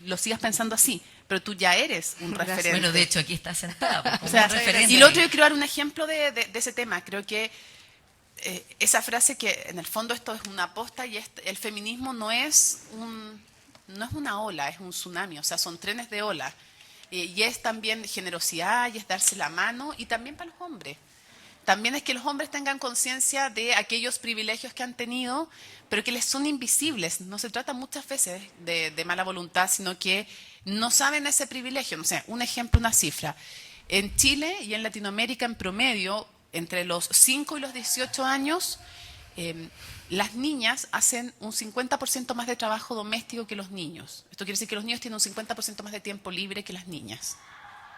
lo sigas pensando así. Pero tú ya eres un Gracias. referente. Bueno, de hecho, aquí está sentada. Pues, como O sea, un referente. y lo otro, yo quiero dar un ejemplo de ese tema. Creo que esa frase que en el fondo esto es una aposta y el feminismo no es una ola, es un tsunami. O sea, son trenes de ola. Y es también generosidad y es darse la mano y también para los hombres. También es que los hombres tengan conciencia de aquellos privilegios que han tenido, pero que les son invisibles. No se trata muchas veces de mala voluntad, sino que no saben ese privilegio. No sé, un ejemplo, una cifra. En Chile y en Latinoamérica, en promedio, entre los 5 y los 18 años, las niñas hacen un 50% más de trabajo doméstico que los niños. Esto quiere decir que los niños tienen un 50% más de tiempo libre que las niñas,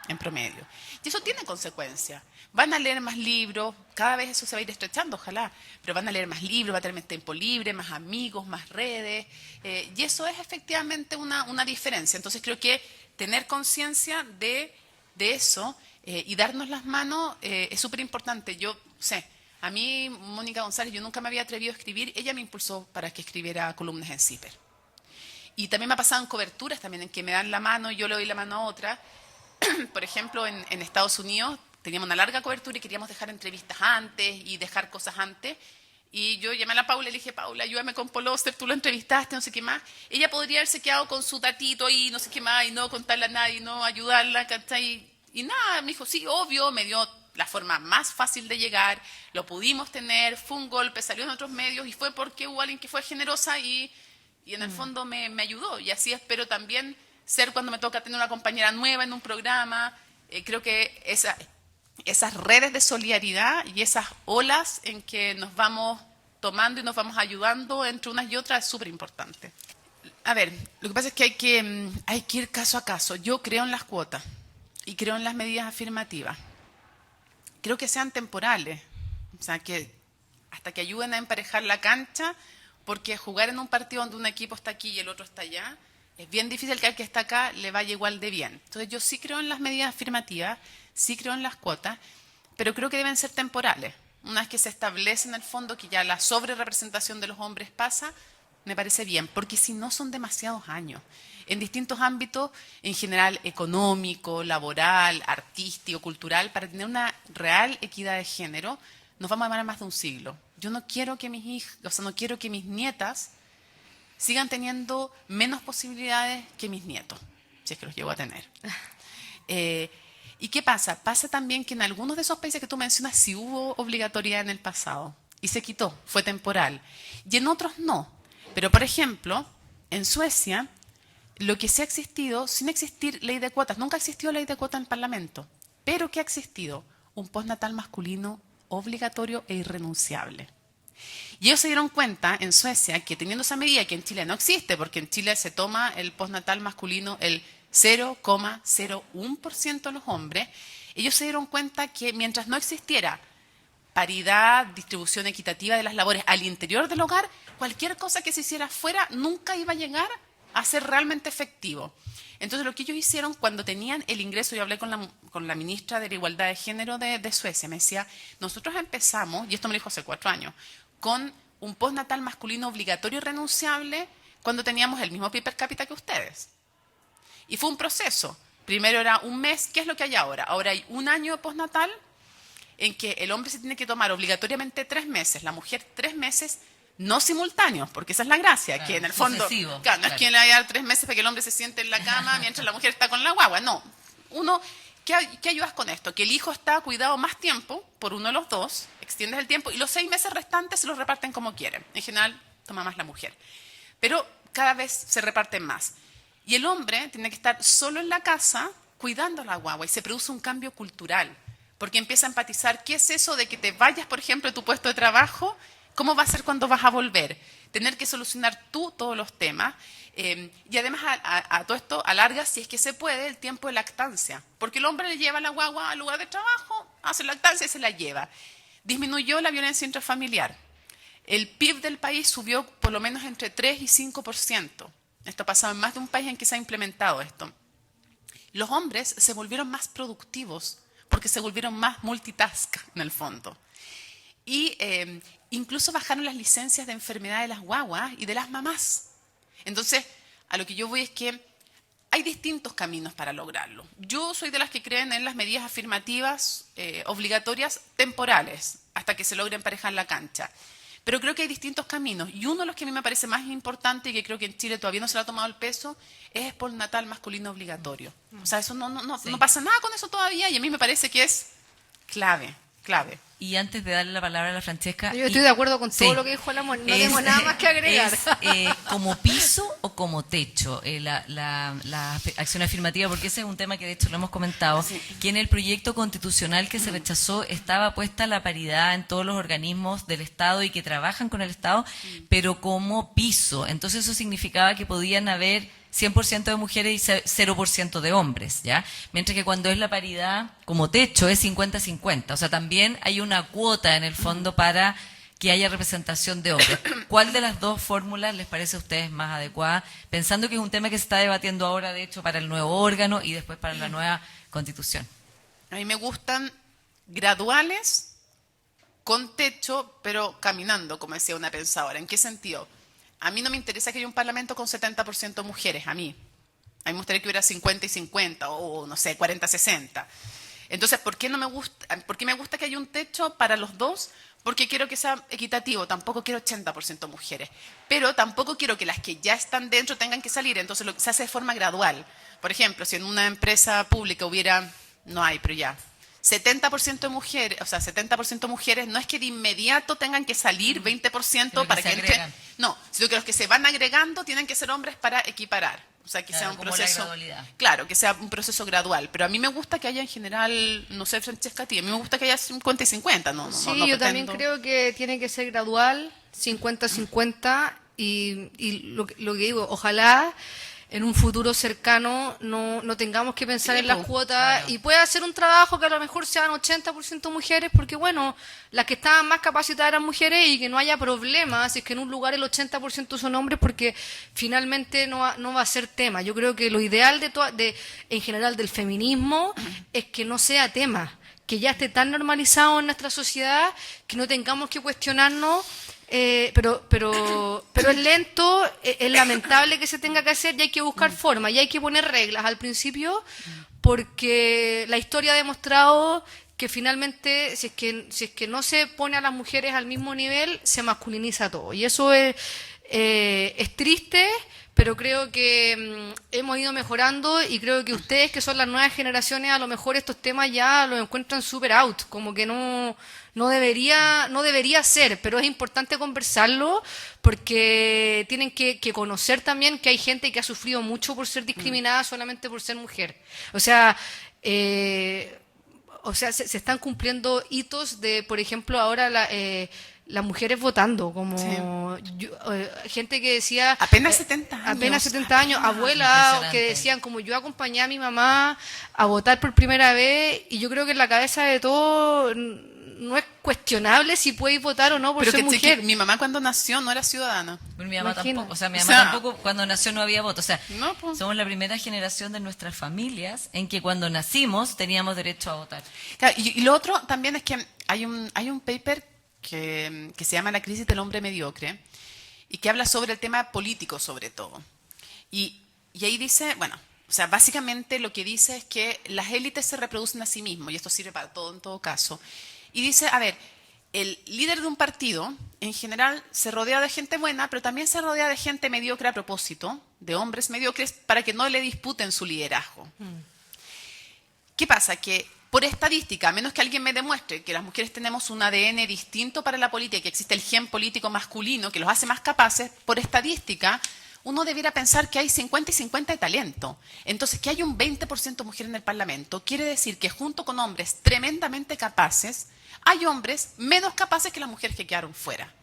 en promedio. Y eso tiene consecuencias. Van a leer más libros, cada vez eso se va a ir estrechando, ojalá, pero van a leer más libros, va a tener más tiempo libre, más amigos, más redes, y eso es efectivamente una diferencia. Entonces creo que tener conciencia de eso y darnos las manos es súper importante. Yo sé, a mí, Mónica González, yo nunca me había atrevido a escribir, ella me impulsó para que escribiera columnas en CIPER. Y también me ha pasado en coberturas también, en que me dan la mano y yo le doy la mano a otra. Por ejemplo, en Estados Unidos teníamos una larga cobertura y queríamos dejar entrevistas antes y dejar cosas antes. Y yo llamé a la Paula y le dije, Paula, ayúdame con Poloster, tú lo entrevistaste, no sé qué más. Ella podría haberse quedado con su tatito ahí, no sé qué más, y no contarle a nadie, no ayudarla, ¿cachai? Y nada, me dijo, sí, obvio, me dio la forma más fácil de llegar, lo pudimos tener, fue un golpe, salió en otros medios, y fue porque hubo alguien que fue generosa y en el fondo me ayudó. Y así espero también ser cuando me toca tener una compañera nueva en un programa. Creo que esas redes de solidaridad y esas olas en que nos vamos tomando y nos vamos ayudando entre unas y otras es súper importante. A ver, lo que pasa es que hay que ir caso a caso. Yo creo en las cuotas y creo en las medidas afirmativas. Creo que sean temporales, o sea, que hasta que ayuden a emparejar la cancha, porque jugar en un partido donde un equipo está aquí y el otro está allá, es bien difícil que al que está acá le vaya igual de bien. Entonces yo sí creo en las medidas afirmativas, sí creo en las cuotas, pero creo que deben ser temporales. Una vez que se establece en el fondo que ya la sobrerepresentación de los hombres pasa, me parece bien, porque si no son demasiados años. En distintos ámbitos, en general económico, laboral, artístico, cultural, para tener una real equidad de género, nos vamos a demorar más de un siglo. Yo no quiero que mis hijas, o sea, no quiero que mis nietas sigan teniendo menos posibilidades que mis nietos, si es que los llego a tener. ¿Y qué pasa? Pasa también que en algunos de esos países que tú mencionas sí hubo obligatoriedad en el pasado y se quitó, fue temporal. Y en otros no. Pero, por ejemplo, en Suecia, lo que sí ha existido, sin existir ley de cuotas, nunca ha existido ley de cuotas en el Parlamento, pero ¿qué ha existido? Un postnatal masculino obligatorio e irrenunciable. Y ellos se dieron cuenta en Suecia que teniendo esa medida, que en Chile no existe, porque en Chile se toma el postnatal masculino el 0,01% de los hombres, ellos se dieron cuenta que mientras no existiera paridad, distribución equitativa de las labores al interior del hogar, cualquier cosa que se hiciera afuera nunca iba a llegar a ser realmente efectivo. Entonces lo que ellos hicieron cuando tenían el ingreso, yo hablé con la ministra de la Igualdad de Género de Suecia, me decía, nosotros empezamos, y esto me lo dijo hace 4 años, con un postnatal masculino obligatorio y renunciable cuando teníamos el mismo PIB per cápita que ustedes. Y fue un proceso. Primero era un mes, ¿qué es lo que hay ahora? Ahora hay un año de postnatal en que el hombre se tiene que tomar obligatoriamente 3 meses, la mujer 3 meses, no simultáneos, porque esa es la gracia, claro, que en el fondo, claro, no es quien le vaya a dar 3 meses para que el hombre se siente en la cama mientras la mujer está con la guagua, no. Uno, ¿qué ayudas con esto? Que el hijo está cuidado más tiempo por uno de los dos, extiendes el tiempo, y los 6 meses restantes se los reparten como quieren. En general, toma más la mujer. Pero cada vez se reparten más. Y el hombre tiene que estar solo en la casa cuidando a la guagua, y se produce un cambio cultural, porque empieza a empatizar, ¿qué es eso de que te vayas, por ejemplo, de tu puesto de trabajo? ¿Cómo va a ser cuando vas a volver? Tener que solucionar tú todos los temas. Y además a todo esto alarga, si es que se puede, el tiempo de lactancia. Porque el hombre le lleva la guagua al lugar de trabajo, hace lactancia y se la lleva. Disminuyó la violencia intrafamiliar. El PIB del país subió por lo menos entre 3 y 5%. Esto ha pasado en más de un país en que se ha implementado esto. Los hombres se volvieron más productivos porque se volvieron más multitask en el fondo. Y incluso bajaron las licencias de enfermedad de las guaguas y de las mamás. Entonces, a lo que yo voy es que hay distintos caminos para lograrlo. Yo soy de las que creen en las medidas afirmativas obligatorias temporales, hasta que se logre emparejar la cancha. Pero creo que hay distintos caminos. Y uno de los que a mí me parece más importante y que creo que en Chile todavía no se le ha tomado el peso es el postnatal masculino obligatorio. O sea, eso no pasa nada con eso todavía y a mí me parece que es clave. Y antes de darle la palabra a la Francesca... Yo estoy de acuerdo con todo lo que dijo el amor, no tengo nada más que agregar. ¿Es como piso o como techo la acción afirmativa? Porque ese es un tema que de hecho lo hemos comentado, que en el proyecto constitucional que se rechazó estaba puesta la paridad en todos los organismos del Estado y que trabajan con el Estado, pero como piso. Entonces eso significaba que podían haber 100% de mujeres y 0% de hombres, ¿ya? Mientras que cuando es la paridad como techo es 50-50. O sea, también hay una cuota en el fondo para que haya representación de hombres. ¿Cuál de las dos fórmulas les parece a ustedes más adecuada? Pensando que es un tema que se está debatiendo ahora, de hecho, para el nuevo órgano y después para la nueva constitución. A mí me gustan graduales, con techo, pero caminando, como decía una pensadora. ¿En qué sentido? A mí no me interesa que haya un parlamento con 70% mujeres, a mí. A mí me gustaría que hubiera 50 y 50, o no sé, 40-60. Entonces, ¿por qué no me gusta? ¿Por qué me gusta que haya un techo para los dos? Porque quiero que sea equitativo. Tampoco quiero 80% mujeres. Pero tampoco quiero que las que ya están dentro tengan que salir. Entonces, se hace de forma gradual. Por ejemplo, si en una empresa pública hubiera, no hay, pero ya, 70% de mujeres, o sea, 70% mujeres, no es que de inmediato tengan que salir 20% para que entren. No, sino que los que se van agregando tienen que ser hombres para equiparar. O sea, que sea un proceso. Claro, que sea un proceso gradual. Pero a mí me gusta que haya en general, no sé, Francesca, a ti, a mí me gusta que haya 50 y 50. Sí, yo también creo que tiene que ser gradual, 50-50. Y lo que digo, ojalá en un futuro cercano no tengamos que pensar en las cuotas, claro. Y pueda hacer un trabajo que a lo mejor sean 80% mujeres, porque bueno, las que estaban más capacitadas eran mujeres y que no haya problemas, es que en un lugar el 80% son hombres, porque finalmente no va a ser tema. Yo creo que lo ideal en general del feminismo es que no sea tema, que ya esté tan normalizado en nuestra sociedad que no tengamos que cuestionarnos. Pero es lento, es lamentable que se tenga que hacer y hay que buscar formas y hay que poner reglas al principio, porque la historia ha demostrado que finalmente si es que no se pone a las mujeres al mismo nivel, se masculiniza todo, y eso es triste, pero creo que hemos ido mejorando, y creo que ustedes, que son las nuevas generaciones, a lo mejor estos temas ya los encuentran super out, como que no debería ser, pero es importante conversarlo, porque tienen que conocer también que hay gente que ha sufrido mucho por ser discriminada solamente por ser mujer. O sea, se están cumpliendo hitos de, por ejemplo, ahora las mujeres votando, como sí. Gente que decía... Apenas 70 años. Apenas 70 años, abuelas que decían, como yo acompañé a mi mamá a votar por primera vez, y yo creo que en la cabeza de todo no es cuestionable si podéis votar o no por ser mujer. Que mi mamá cuando nació no era ciudadana. Pero mi mamá tampoco, mi mamá tampoco cuando nació no había voto. O sea, somos la primera generación de nuestras familias en que cuando nacimos teníamos derecho a votar. Claro, y lo otro también es que hay un paper que se llama La crisis del hombre mediocre, y que habla sobre el tema político sobre todo. Y ahí dice, bueno, o sea, básicamente lo que dice es que las élites se reproducen a sí mismos, y esto sirve para todo en todo caso. Y dice, a ver, el líder de un partido en general se rodea de gente buena, pero también se rodea de gente mediocre a propósito, de hombres mediocres, para que no le disputen su liderazgo. ¿Qué pasa? Que por estadística, a menos que alguien me demuestre que las mujeres tenemos un ADN distinto para la política y que existe el gen político masculino que los hace más capaces, por estadística uno debiera pensar que hay 50 y 50 de talento. Entonces, que hay un 20% mujer en el Parlamento quiere decir que junto con hombres tremendamente capaces, hay hombres menos capaces que las mujeres que quedaron fuera.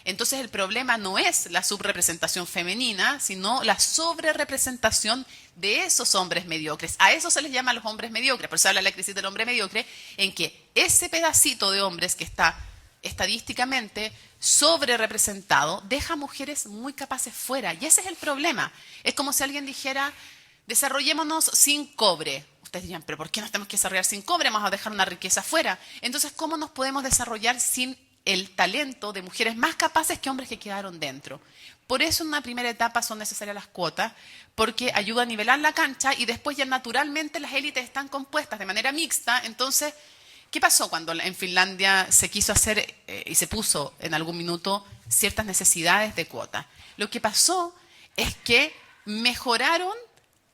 Entonces, el problema no es la subrepresentación femenina, sino la sobrerepresentación de esos hombres mediocres. A eso se les llama los hombres mediocres. Por eso habla la crisis del hombre mediocre, en que ese pedacito de hombres que está estadísticamente sobrerepresentado deja mujeres muy capaces fuera. Y ese es el problema. Es como si alguien dijera, desarrollémonos sin cobre. Ustedes dirían, pero ¿por qué nos tenemos que desarrollar sin cobre? Vamos a dejar una riqueza fuera. Entonces, ¿cómo nos podemos desarrollar sin el talento de mujeres más capaces que hombres que quedaron dentro? Por eso en una primera etapa son necesarias las cuotas, porque ayuda a nivelar la cancha, y después ya naturalmente las élites están compuestas de manera mixta. Entonces, ¿qué pasó cuando en Finlandia se quiso hacer y se puso en algún minuto ciertas necesidades de cuota? Lo que pasó es que mejoraron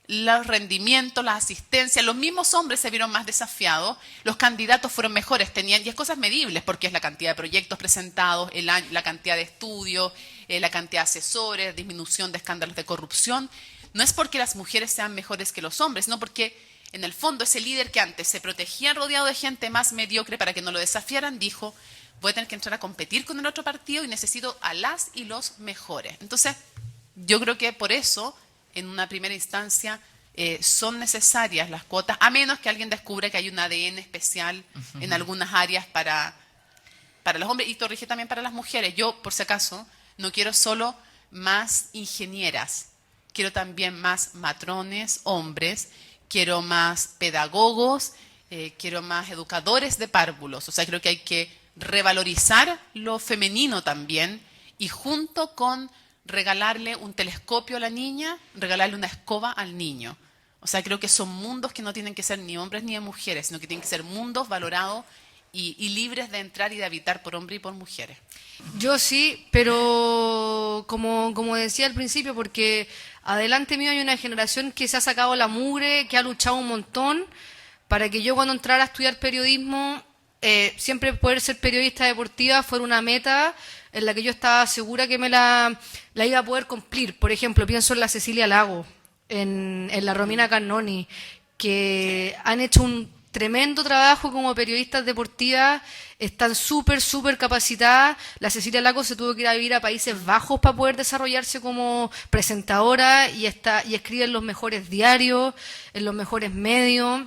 los rendimientos, la asistencia, los mismos hombres se vieron más desafiados, los candidatos fueron mejores, y es cosas medibles, porque es la cantidad de proyectos presentados, la cantidad de estudios, la cantidad de asesores, disminución de escándalos de corrupción. No es porque las mujeres sean mejores que los hombres, sino porque en el fondo ese líder que antes se protegía rodeado de gente más mediocre para que no lo desafiaran, dijo, voy a tener que entrar a competir con el otro partido y necesito a las y los mejores. Entonces, yo creo que por eso, en una primera instancia, son necesarias las cuotas, a menos que alguien descubra que hay un ADN especial en algunas áreas para los hombres, y corrige también para las mujeres. Yo, por si acaso, no quiero solo más ingenieras, quiero también más matrones, hombres, quiero más pedagogos, quiero más educadores de párvulos. O sea, creo que hay que revalorizar lo femenino también, y junto con regalarle un telescopio a la niña, regalarle una escoba al niño. O sea, creo que son mundos que no tienen que ser ni hombres ni de mujeres, sino que tienen que ser mundos valorados y libres de entrar y de habitar por hombres y por mujeres. Yo sí, pero como decía al principio, porque adelante mío hay una generación que se ha sacado la mugre, que ha luchado un montón para que yo cuando entrara a estudiar periodismo, siempre poder ser periodista deportiva fuera una meta en la que yo estaba segura que la iba a poder cumplir. Por ejemplo, pienso en la Cecilia Lago, en la Romina Cannoni, que han hecho un tremendo trabajo como periodistas deportivas, están súper capacitadas. La Cecilia Lago se tuvo que ir a vivir a Países Bajos para poder desarrollarse como presentadora y escribe en los mejores diarios, en los mejores medios.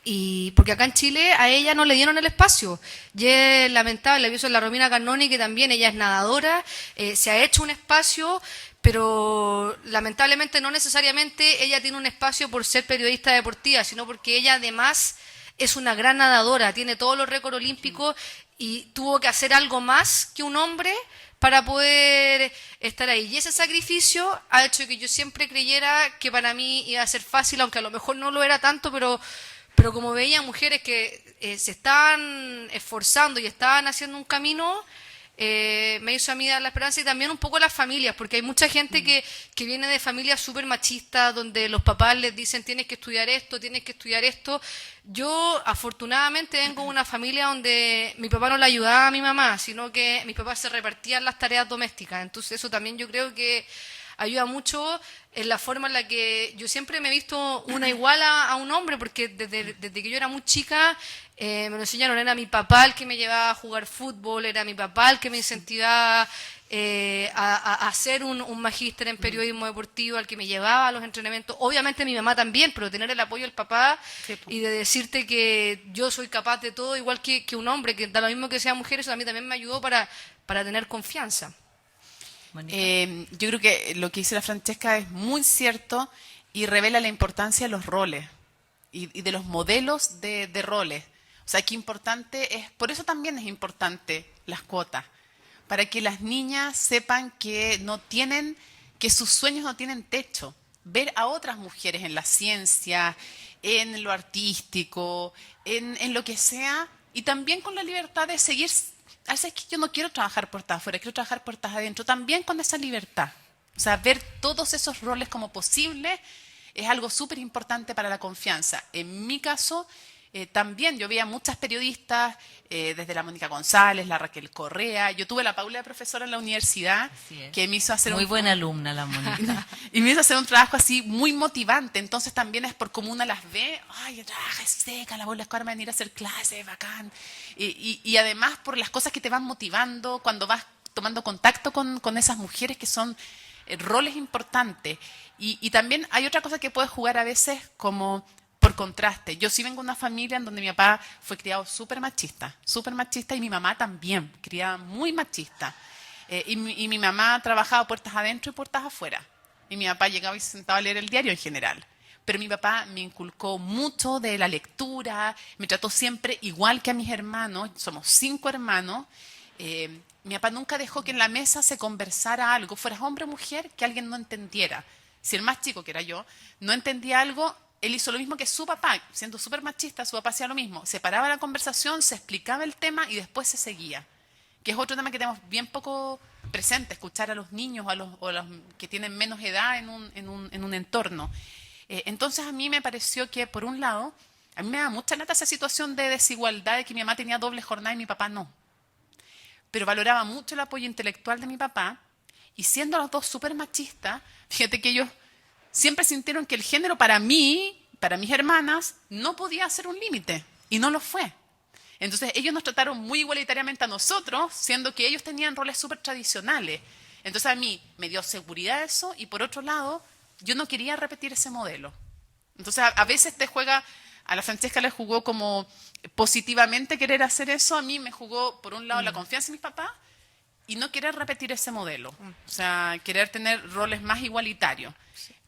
Y porque acá en Chile a ella no le dieron el espacio. Y es lamentable, pienso en la Romina Cannoni, que también ella es nadadora, se ha hecho un espacio, pero lamentablemente no necesariamente ella tiene un espacio por ser periodista deportiva, sino porque ella además es una gran nadadora, tiene todos los récords olímpicos y tuvo que hacer algo más que un hombre para poder estar ahí. Y ese sacrificio ha hecho que yo siempre creyera que para mí iba a ser fácil, aunque a lo mejor no lo era tanto, pero como veía mujeres que se estaban esforzando y estaban haciendo un camino, me hizo a mí dar la esperanza, y también un poco las familias, porque hay mucha gente que viene de familias súper machistas, donde los papás les dicen tienes que estudiar esto, tienes que estudiar esto. Yo afortunadamente vengo de una familia donde mi papá no le ayudaba a mi mamá, sino que mis papás se repartían las tareas domésticas, entonces eso también yo creo que ayuda mucho en la forma en la que yo siempre me he visto una igual a un hombre, porque desde que yo era muy chica me lo enseñaron, era mi papá el que me llevaba a jugar fútbol, era mi papá el que me incentivaba a hacer un magíster en periodismo deportivo, al que me llevaba a los entrenamientos, obviamente mi mamá también, pero tener el apoyo del papá y de decirte que yo soy capaz de todo, igual que un hombre, que da lo mismo que sea mujer, eso a mí también me ayudó para tener confianza. Yo creo que lo que dice la Francesca es muy cierto y revela la importancia de los roles y de los modelos de roles. O sea, qué importante es, por eso también es importante las cuotas, para que las niñas sepan que que sus sueños no tienen techo. Ver a otras mujeres en la ciencia, en lo artístico, en lo que sea, y también con la libertad de seguir. A veces es que yo no quiero trabajar puertas afuera, quiero trabajar puertas adentro, también con esa libertad. O sea, ver todos esos roles como posibles es algo súper importante para la confianza. En mi caso, también yo veía muchas periodistas, desde la Mónica González, la Raquel Correa. Yo tuve la Paula de profesora en la universidad, que me hizo hacer muy buena alumna la Mónica. Y me hizo hacer un trabajo así muy motivante. Entonces también es por cómo una las ve. Ay, trabaja, es seca, la Paula Escobar va a venir a hacer clases, bacán. Y además por las cosas que te van motivando cuando vas tomando contacto con esas mujeres que son roles importantes. Y también hay otra cosa que puedes jugar a veces como por contraste. Yo sí vengo de una familia en donde mi papá fue criado súper machista, y mi mamá también, criada muy machista. Y mi mamá trabajaba puertas adentro y puertas afuera. Y mi papá llegaba y se sentaba a leer el diario en general. Pero mi papá me inculcó mucho de la lectura, me trató siempre igual que a mis hermanos, somos 5 hermanos. Mi papá nunca dejó que en la mesa se conversara algo, fueras hombre o mujer, que alguien no entendiera. Si el más chico, que era yo, no entendía algo, él hizo lo mismo que su papá, siendo súper machista, su papá hacía lo mismo. Separaba la conversación, se explicaba el tema y después se seguía. Que es otro tema que tenemos bien poco presente, escuchar a los niños o a los que tienen menos edad en un entorno. Entonces a mí me pareció que, por un lado, a mí me da mucha lata esa situación de desigualdad, de que mi mamá tenía doble jornada y mi papá no. Pero valoraba mucho el apoyo intelectual de mi papá, y siendo los dos súper machistas, fíjate que ellos siempre sintieron que el género para mí, para mis hermanas, no podía ser un límite, y no lo fue. Entonces ellos nos trataron muy igualitariamente a nosotros, siendo que ellos tenían roles súper tradicionales. Entonces a mí me dio seguridad eso, y por otro lado, yo no quería repetir ese modelo. Entonces a veces a la Francesca le jugó como positivamente querer hacer eso, a mí me jugó por un lado la confianza en mis papás y no querer repetir ese modelo. O sea, querer tener roles más igualitarios.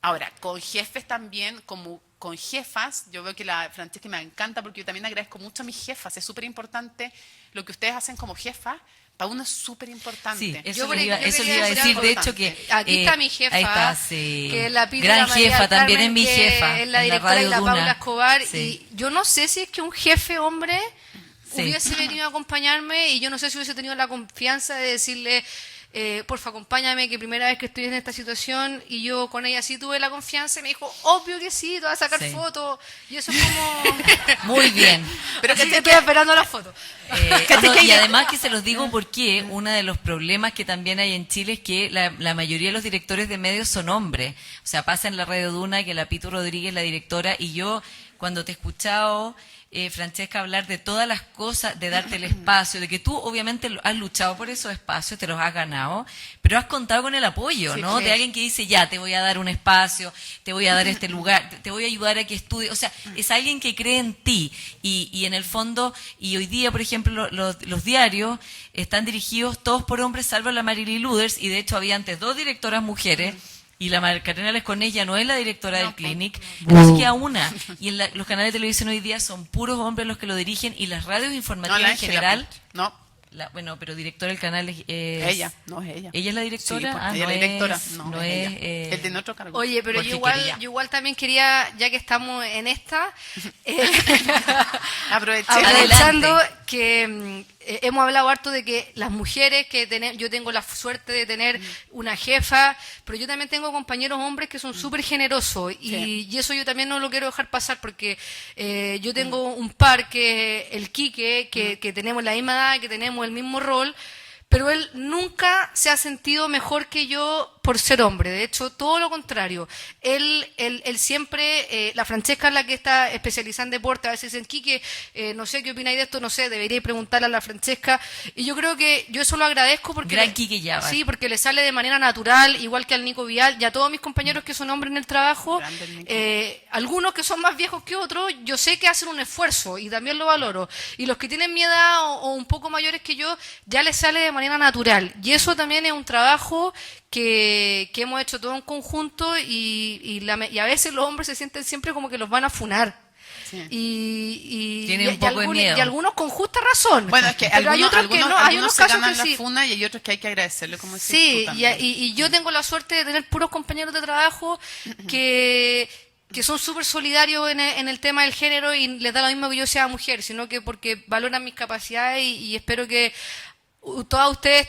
Ahora, con jefes también, como con jefas, yo veo que la Francesca me encanta porque yo también agradezco mucho a mis jefas. Es súper importante lo que ustedes hacen como jefas para uno es súper importante. Sí, Yo eso le iba a decir. algo De hecho, que aquí está mi jefa, ahí está, sí. que es la Piti Gran la María jefa, del también Carmen, es mi que jefa. es la en directora Radio y la Duna. Paula Escobar. Sí. Y yo no sé si es que un jefe hombre Sí. hubiese venido a acompañarme y yo no sé si hubiese tenido la confianza de decirle, porfa, acompáñame, que primera vez que estoy en esta situación. Y yo con ella sí tuve la confianza y me dijo, obvio que sí, te vas a sacar Sí. fotos. Y eso es como... Muy bien. Pero Así que que estoy esperando las fotos. Y además que se los digo porque uno de los problemas que también hay en Chile es que la mayoría de los directores de medios son hombres. O sea, pasa en la Radio Duna que la Pitu Rodríguez, la directora, y yo cuando te he escuchado, Francesca, hablar de todas las cosas, de darte el espacio, de que tú obviamente has luchado por esos espacios, te los has ganado, pero has contado con el apoyo, Sí, ¿no? sí. De alguien que dice, ya, te voy a dar un espacio, te voy a dar este lugar, te voy a ayudar a que estudies. O sea, es alguien que cree en ti. Y en el fondo, y hoy día, por ejemplo, los diarios están dirigidos todos por hombres, salvo la Marily Luders, y de hecho había antes 2 directoras mujeres, y la Macarena Lescornés ya no es la directora del Clinic, entonces queda una. Y en los canales de televisión hoy día son puros hombres los que lo dirigen, y las radios informativas la en Ángela, general... no, bueno, pero directora del canal es... ella, no es ella. ¿Ella es la directora? Sí, pues, Ah, ella no es la directora. es- No, no es es, ella. El de otro cargo. Oye, pero yo Porfiquería. igual también quería, ya que estamos en esta, Aprovechemos. aprovechando Adelante. que hemos hablado harto de que las mujeres yo tengo la suerte de tener una jefa, pero yo también tengo compañeros hombres que son súper generosos y eso yo también no lo quiero dejar pasar porque yo tengo un par que es el Quique, que tenemos la misma edad, que tenemos el mismo rol, pero él nunca se ha sentido mejor que yo por ser hombre. De hecho, todo lo contrario. Él siempre, la Francesca es la que está especializada en deporte. A veces dicen, Quique, no sé qué opináis de esto, no sé, debería preguntarle a la Francesca. Y yo creo que yo eso lo agradezco porque... Gran Quique Llavar. Sí, porque le sale de manera natural, igual que al Nico Vial y a todos mis compañeros que son hombres en el trabajo. Grande el Nico. Algunos que son más viejos que otros, yo sé que hacen un esfuerzo y también lo valoro. Y los que tienen mi edad o un poco mayores que yo, ya les sale de manera natural. Y eso también es un trabajo que hemos hecho todo en conjunto y a veces los hombres se sienten siempre como que los van a funar. Sí. Y Tienen un poco de miedo. y algunos con justa razón. Bueno, es que pero hay otros que no, hay algunos unos se casos ganan que la sí. funa y hay otros que hay que agradecerle, como decís Sí, tú también. y yo tengo la suerte de tener puros compañeros de trabajo que son súper solidarios en el tema del género y les da lo mismo que yo sea mujer, sino que porque valoran mis capacidades y espero que todas ustedes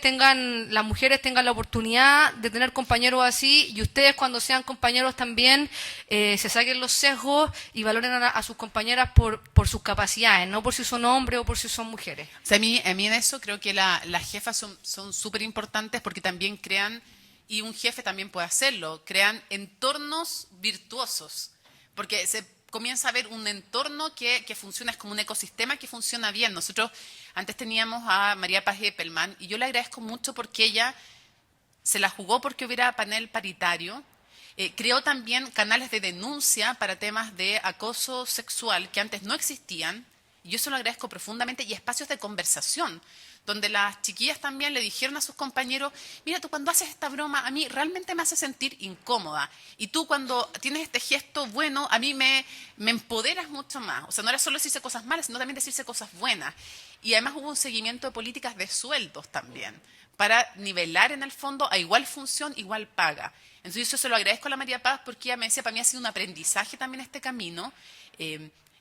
las mujeres tengan la oportunidad de tener compañeros así y ustedes cuando sean compañeros también se saquen los sesgos y valoren a sus compañeras por sus capacidades, no por si son hombres o por si son mujeres. O sea, a mí en eso creo que las jefas son súper importantes porque también crean, y un jefe también puede hacerlo, crean entornos virtuosos. Porque se comienza a ver un entorno que funciona, es como un ecosistema que funciona bien. Nosotros antes teníamos a María Paz Eppelman y yo le agradezco mucho porque ella se la jugó porque hubiera panel paritario. Creó también canales de denuncia para temas de acoso sexual que antes no existían. Y yo se lo agradezco profundamente. Y espacios de conversación, donde las chiquillas también le dijeron a sus compañeros, mira, tú cuando haces esta broma a mí realmente me hace sentir incómoda. Y tú cuando tienes este gesto bueno, a mí me empoderas mucho más. O sea, no era solo decirse cosas malas, sino también decirse cosas buenas. Y además hubo un seguimiento de políticas de sueldos también, para nivelar en el fondo a igual función, igual paga. Entonces yo se lo agradezco a la María Paz porque ella me decía, para mí ha sido un aprendizaje también este camino.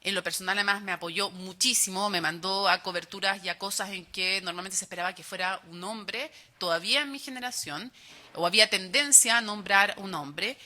En lo personal, además, me apoyó muchísimo, me mandó a coberturas y a cosas en que normalmente se esperaba que fuera un hombre, todavía en mi generación, o había tendencia a nombrar un hombre.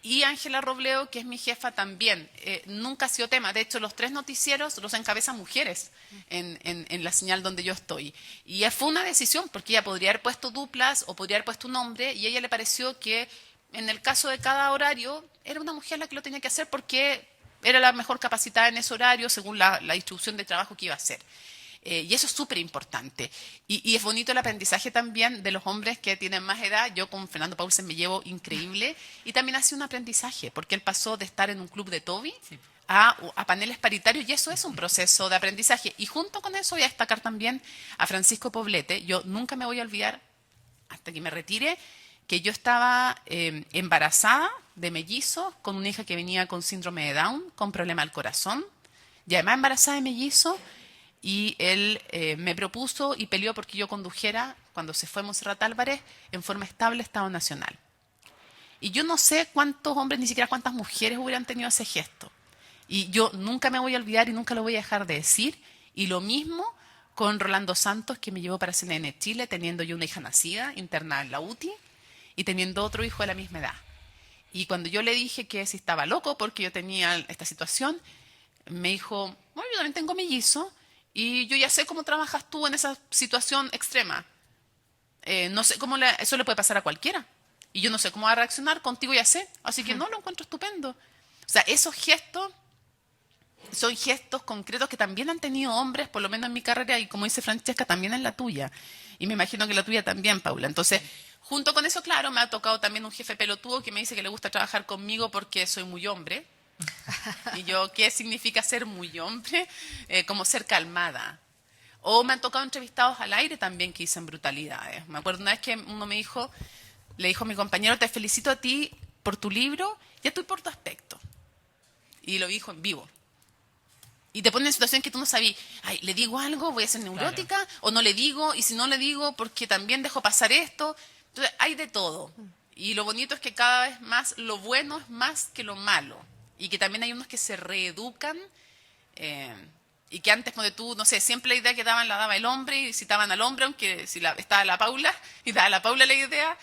Y Ángela Robleo, que es mi jefa también, nunca ha sido tema. De hecho, los 3 noticieros los encabezan mujeres en la señal donde yo estoy. Y fue una decisión, porque ella podría haber puesto duplas o podría haber puesto un hombre, y a ella le pareció que en el caso de cada horario era una mujer la que lo tenía que hacer porque era la mejor capacitada en ese horario según la distribución de trabajo que iba a hacer. Y eso es súper importante. Y es bonito el aprendizaje también de los hombres que tienen más edad. Yo con Fernando Paulsen me llevo increíble. Y también ha sido un aprendizaje, porque él pasó de estar en un club de Toby a paneles paritarios, y eso es un proceso de aprendizaje. Y junto con eso voy a destacar también a Francisco Poblete. Yo nunca me voy a olvidar, hasta que me retire, que yo estaba embarazada de mellizos con una hija que venía con síndrome de Down, con problema al corazón, y además embarazada de mellizos, y él me propuso y peleó porque yo condujera, cuando se fue Montserrat Álvarez, en forma estable Estado Nacional. Y yo no sé cuántos hombres, ni siquiera cuántas mujeres hubieran tenido ese gesto. Y yo nunca me voy a olvidar y nunca lo voy a dejar de decir. Y lo mismo con Rolando Santos, que me llevó para CNN Chile, teniendo yo una hija nacida, internada en la UTI, y teniendo otro hijo de la misma edad. Y cuando yo le dije que si estaba loco porque yo tenía esta situación, me dijo, bueno, yo también tengo mellizo, y yo ya sé cómo trabajas tú en esa situación extrema. No sé cómo eso le puede pasar a cualquiera. Y yo no sé cómo va a reaccionar, contigo ya sé. Así que no, lo encuentro estupendo. O sea, esos gestos son gestos concretos que también han tenido hombres, por lo menos en mi carrera, y como dice Francesca, también en la tuya. Y me imagino que la tuya también, Paula. Entonces, junto con eso, claro, me ha tocado también un jefe pelotudo que me dice que le gusta trabajar conmigo porque soy muy hombre. Y yo, ¿qué significa ser muy hombre? Como ser calmada. O me han tocado entrevistados al aire también que dicen brutalidades. Me acuerdo una vez que uno me dijo, le dijo a mi compañero, te felicito a ti por tu libro y a tú por tu aspecto. Y lo dijo en vivo. Y te pone en situación que tú no sabías, ay, ¿le digo algo? ¿Voy a ser neurótica? Claro. ¿O no le digo? Y si no le digo, porque también dejo pasar esto. Entonces, hay de todo. Y lo bonito es que cada vez más lo bueno es más que lo malo. Y que también hay unos que se reeducan. Y que antes, cuando tú, no sé, siempre la idea que daban la daba el hombre y citaban al hombre, aunque si estaba la Paula y daba la Paula la idea,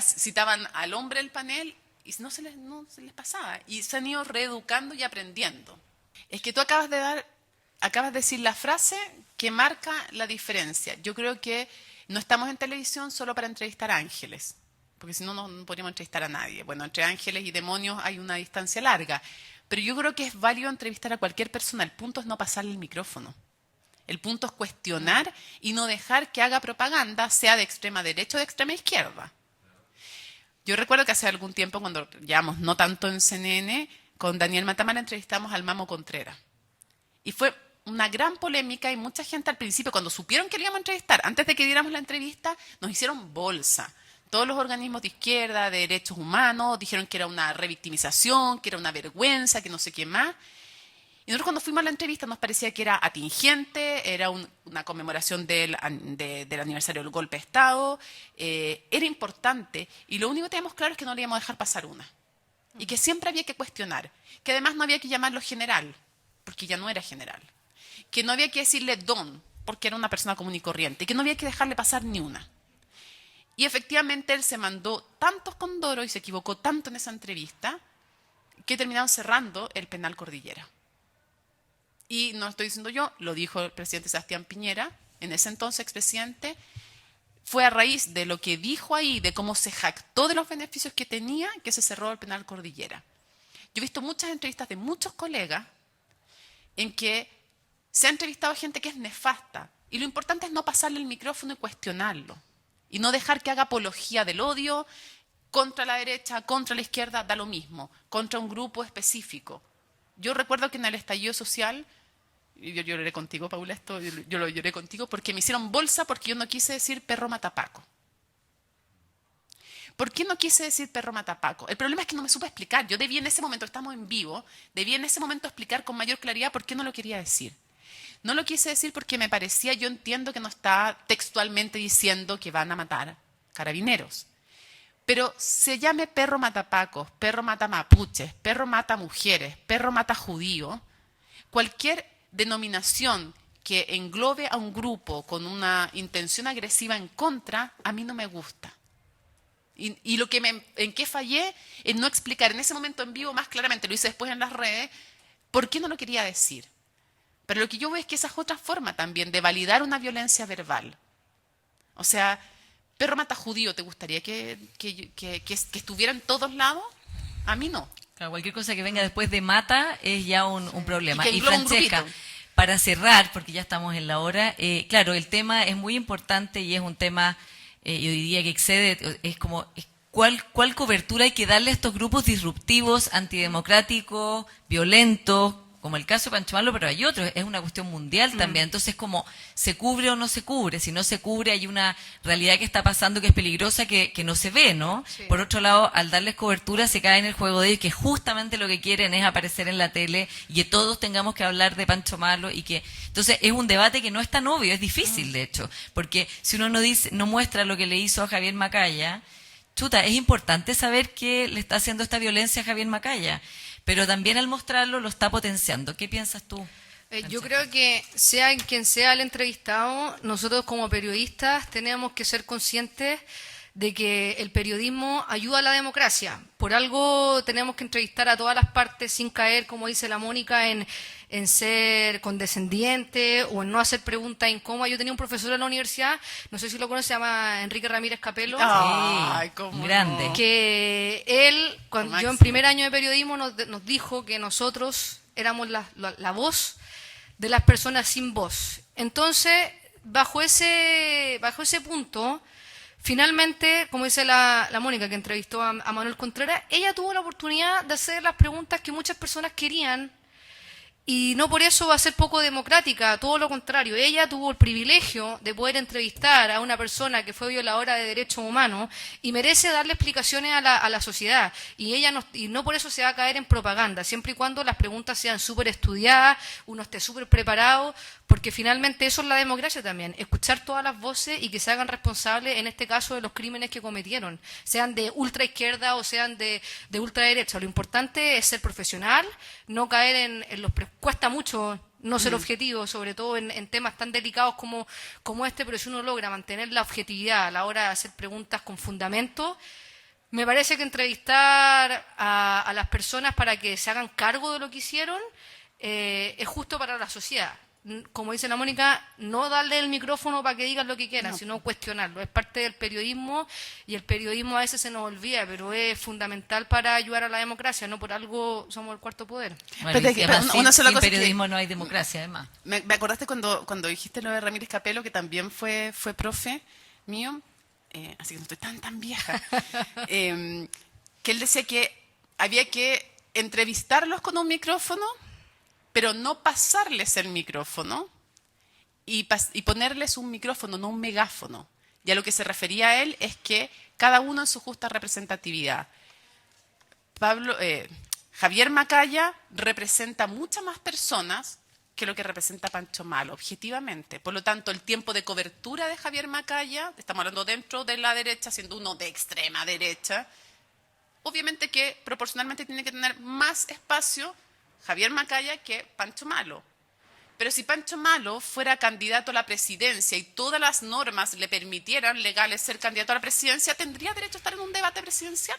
citaban al hombre el panel y no se les pasaba. Y se han ido reeducando y aprendiendo. Es que tú acabas de decir la frase que marca la diferencia. Yo creo que no estamos en televisión solo para entrevistar a ángeles, porque si no, no podríamos entrevistar a nadie. Bueno, entre ángeles y demonios hay una distancia larga. Pero yo creo que es válido entrevistar a cualquier persona. El punto es no pasarle el micrófono. El punto es cuestionar y no dejar que haga propaganda, sea de extrema derecha o de extrema izquierda. Yo recuerdo que hace algún tiempo, cuando llevamos no tanto en CNN, con Daniel Matamala entrevistamos al Mamo Contreras. Y fue una gran polémica y mucha gente al principio, cuando supieron que le íbamos a entrevistar, antes de que diéramos la entrevista, nos hicieron bolsa. Todos los organismos de izquierda, de derechos humanos, dijeron que era una revictimización, que era una vergüenza, que no sé qué más. Y nosotros cuando fuimos a la entrevista nos parecía que era atingente, era una conmemoración del aniversario del golpe de Estado, era importante. Y lo único que teníamos claro es que no le íbamos a dejar pasar una. Y que siempre había que cuestionar. Que además no había que llamarlo general, porque ya no era general. Que no había que decirle don, porque era una persona común y corriente. Y que no había que dejarle pasar ni una. Y efectivamente él se mandó tantos condoros y se equivocó tanto en esa entrevista que terminaron cerrando el penal Cordillera. Y no lo estoy diciendo yo, lo dijo el presidente Sebastián Piñera, en ese entonces expresidente. Fue a raíz de lo que dijo ahí, de cómo se jactó de los beneficios que tenía, que se cerró el penal Cordillera. Yo he visto muchas entrevistas de muchos colegas en que se ha entrevistado gente que es nefasta. Y lo importante es no pasarle el micrófono y cuestionarlo. Y no dejar que haga apología del odio contra la derecha, contra la izquierda, da lo mismo, contra un grupo específico. Yo recuerdo que en el estallido social, y yo lloré contigo, Paula, yo lo lloré contigo, porque me hicieron bolsa porque yo no quise decir perro matapaco. ¿Por qué no quise decir perro matapaco? El problema es que no me supe explicar. Yo debí en ese momento, estamos en vivo, debí en ese momento explicar con mayor claridad por qué no lo quería decir. No lo quise decir porque me parecía, yo entiendo que no está textualmente diciendo que van a matar carabineros. Pero se llame perro matapacos, perro mata mapuches, perro mata mujeres, perro mata judíos, cualquier denominación que englobe a un grupo con una intención agresiva en contra, a mí no me gusta. Y lo que en qué fallé en no explicar en ese momento en vivo más claramente, lo hice después en las redes, por qué no lo quería decir. Pero lo que yo veo es que esa es otra forma también de validar una violencia verbal. O sea, perro mata judío, ¿te gustaría que estuviera en todos lados? A mí no. Claro, cualquier cosa que venga después de mata es ya un problema. Y Francesca, para cerrar, porque ya estamos en la hora, claro, el tema es muy importante y es un tema, yo diría que excede, es como, ¿cuál cobertura hay que darle a estos grupos disruptivos, antidemocráticos, violentos, como el caso de Pancho Malo, pero hay otros, es una cuestión mundial también. Entonces, como se cubre o no se cubre, si no se cubre hay una realidad que está pasando que es peligrosa, que no se ve, ¿no? Sí. Por otro lado, al darles cobertura se cae en el juego de ellos, que justamente lo que quieren es aparecer en la tele y que todos tengamos que hablar de Pancho Malo y que... Entonces, es un debate que no es tan obvio, es difícil, de hecho, porque si uno no dice, no muestra lo que le hizo a Javier Macaya, chuta, es importante saber que le está haciendo esta violencia a Javier Macaya, pero también al mostrarlo lo está potenciando. ¿Qué piensas tú? Yo creo que sea quien sea el entrevistado, nosotros como periodistas tenemos que ser conscientes de que el periodismo ayuda a la democracia. Por algo tenemos que entrevistar a todas las partes sin caer, como dice la Mónica, en ser condescendiente o en no hacer preguntas incómodas. Yo tenía un profesor en la universidad, no sé si lo conoce, se llama Enrique Ramírez Capello. Ay, cómo grande. no. Que él, cuando yo en máximo. primer año de periodismo, nos dijo que nosotros éramos la voz de las personas sin voz. Entonces, bajo ese punto, finalmente, como dice la Mónica, que entrevistó a Manuel Contreras, ella tuvo la oportunidad de hacer las preguntas que muchas personas querían. Y no por eso va a ser poco democrática, todo lo contrario. Ella tuvo el privilegio de poder entrevistar a una persona que fue violadora de derechos humanos y merece darle explicaciones a la sociedad. Y ella no por eso se va a caer en propaganda, siempre y cuando las preguntas sean súper estudiadas, uno esté súper preparado, porque finalmente eso es la democracia también, escuchar todas las voces y que se hagan responsables, en este caso, de los crímenes que cometieron, sean de ultraizquierda o sean de ultraderecha. Lo importante es ser profesional, no caer en los cuesta mucho no ser objetivo, sobre todo en temas tan delicados como este, pero si uno logra mantener la objetividad a la hora de hacer preguntas con fundamento, me parece que entrevistar a las personas para que se hagan cargo de lo que hicieron es justo para la sociedad. Como dice la Mónica, no darle el micrófono para que digan lo que quieran, sino cuestionarlo. Es parte del periodismo y el periodismo a veces se nos olvida, pero es fundamental para ayudar a la democracia. No por algo somos el cuarto poder. Bueno, Pero y que- además, una sola sin cosa que- periodismo no hay democracia, además. Me acordaste cuando dijiste lo de Ramírez Capello, que también fue profe mío, así que no estoy tan vieja, que él decía que había que entrevistarlos con un micrófono, pero no pasarles el micrófono y ponerles un micrófono, no un megáfono. Y a lo que se refería a él es que cada uno en su justa representatividad. Javier Macaya representa muchas más personas que lo que representa Pancho Malo, objetivamente. Por lo tanto, el tiempo de cobertura de Javier Macaya, estamos hablando dentro de la derecha, siendo uno de extrema derecha, obviamente que proporcionalmente tiene que tener más espacio Javier Macaya que Pancho Malo. Pero si Pancho Malo fuera candidato a la presidencia y todas las normas le permitieran legales ser candidato a la presidencia, tendría derecho a estar en un debate presidencial.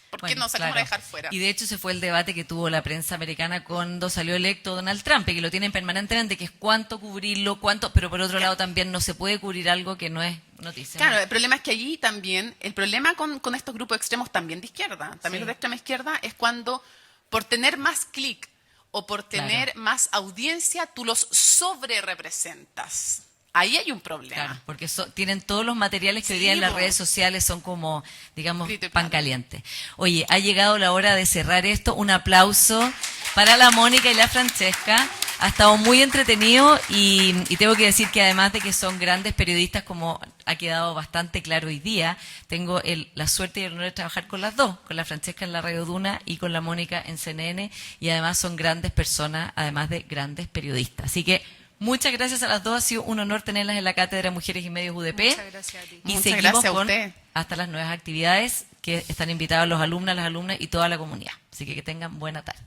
¿Por qué Bueno, no salimos claro. a dejar fuera? Y de hecho ese fue el debate que tuvo la prensa americana cuando salió electo Donald Trump, y que lo tienen permanentemente, que es cuánto cubrirlo, pero por otro lado también no se puede cubrir algo que no es noticia. Claro, el problema es que allí también, el problema con estos grupos extremos también de izquierda, también Sí. los de extrema izquierda, es cuando por tener más clic o por tener más audiencia, tú los sobrerepresentas. Ahí hay un problema. Claro, porque tienen todos los materiales que hoy día en las po. redes sociales son como, digamos, Grito y pan plano. caliente. Oye, ha llegado la hora de cerrar esto. Un aplauso para la Mónica y la Francesca. Ha estado muy entretenido y tengo que decir que además de que son grandes periodistas, como ha quedado bastante claro hoy día, tengo la suerte y el honor de trabajar con las dos, con la Francesca en la Radio Duna y con la Mónica en CNN, y además son grandes personas, además de grandes periodistas. Así que muchas gracias a las dos, ha sido un honor tenerlas en la Cátedra Mujeres y Medios UDP. Muchas gracias a ti. Y Muchas seguimos gracias a con usted. hasta las nuevas actividades que están invitados los alumnos, las alumnas y toda la comunidad. Así que tengan buena tarde.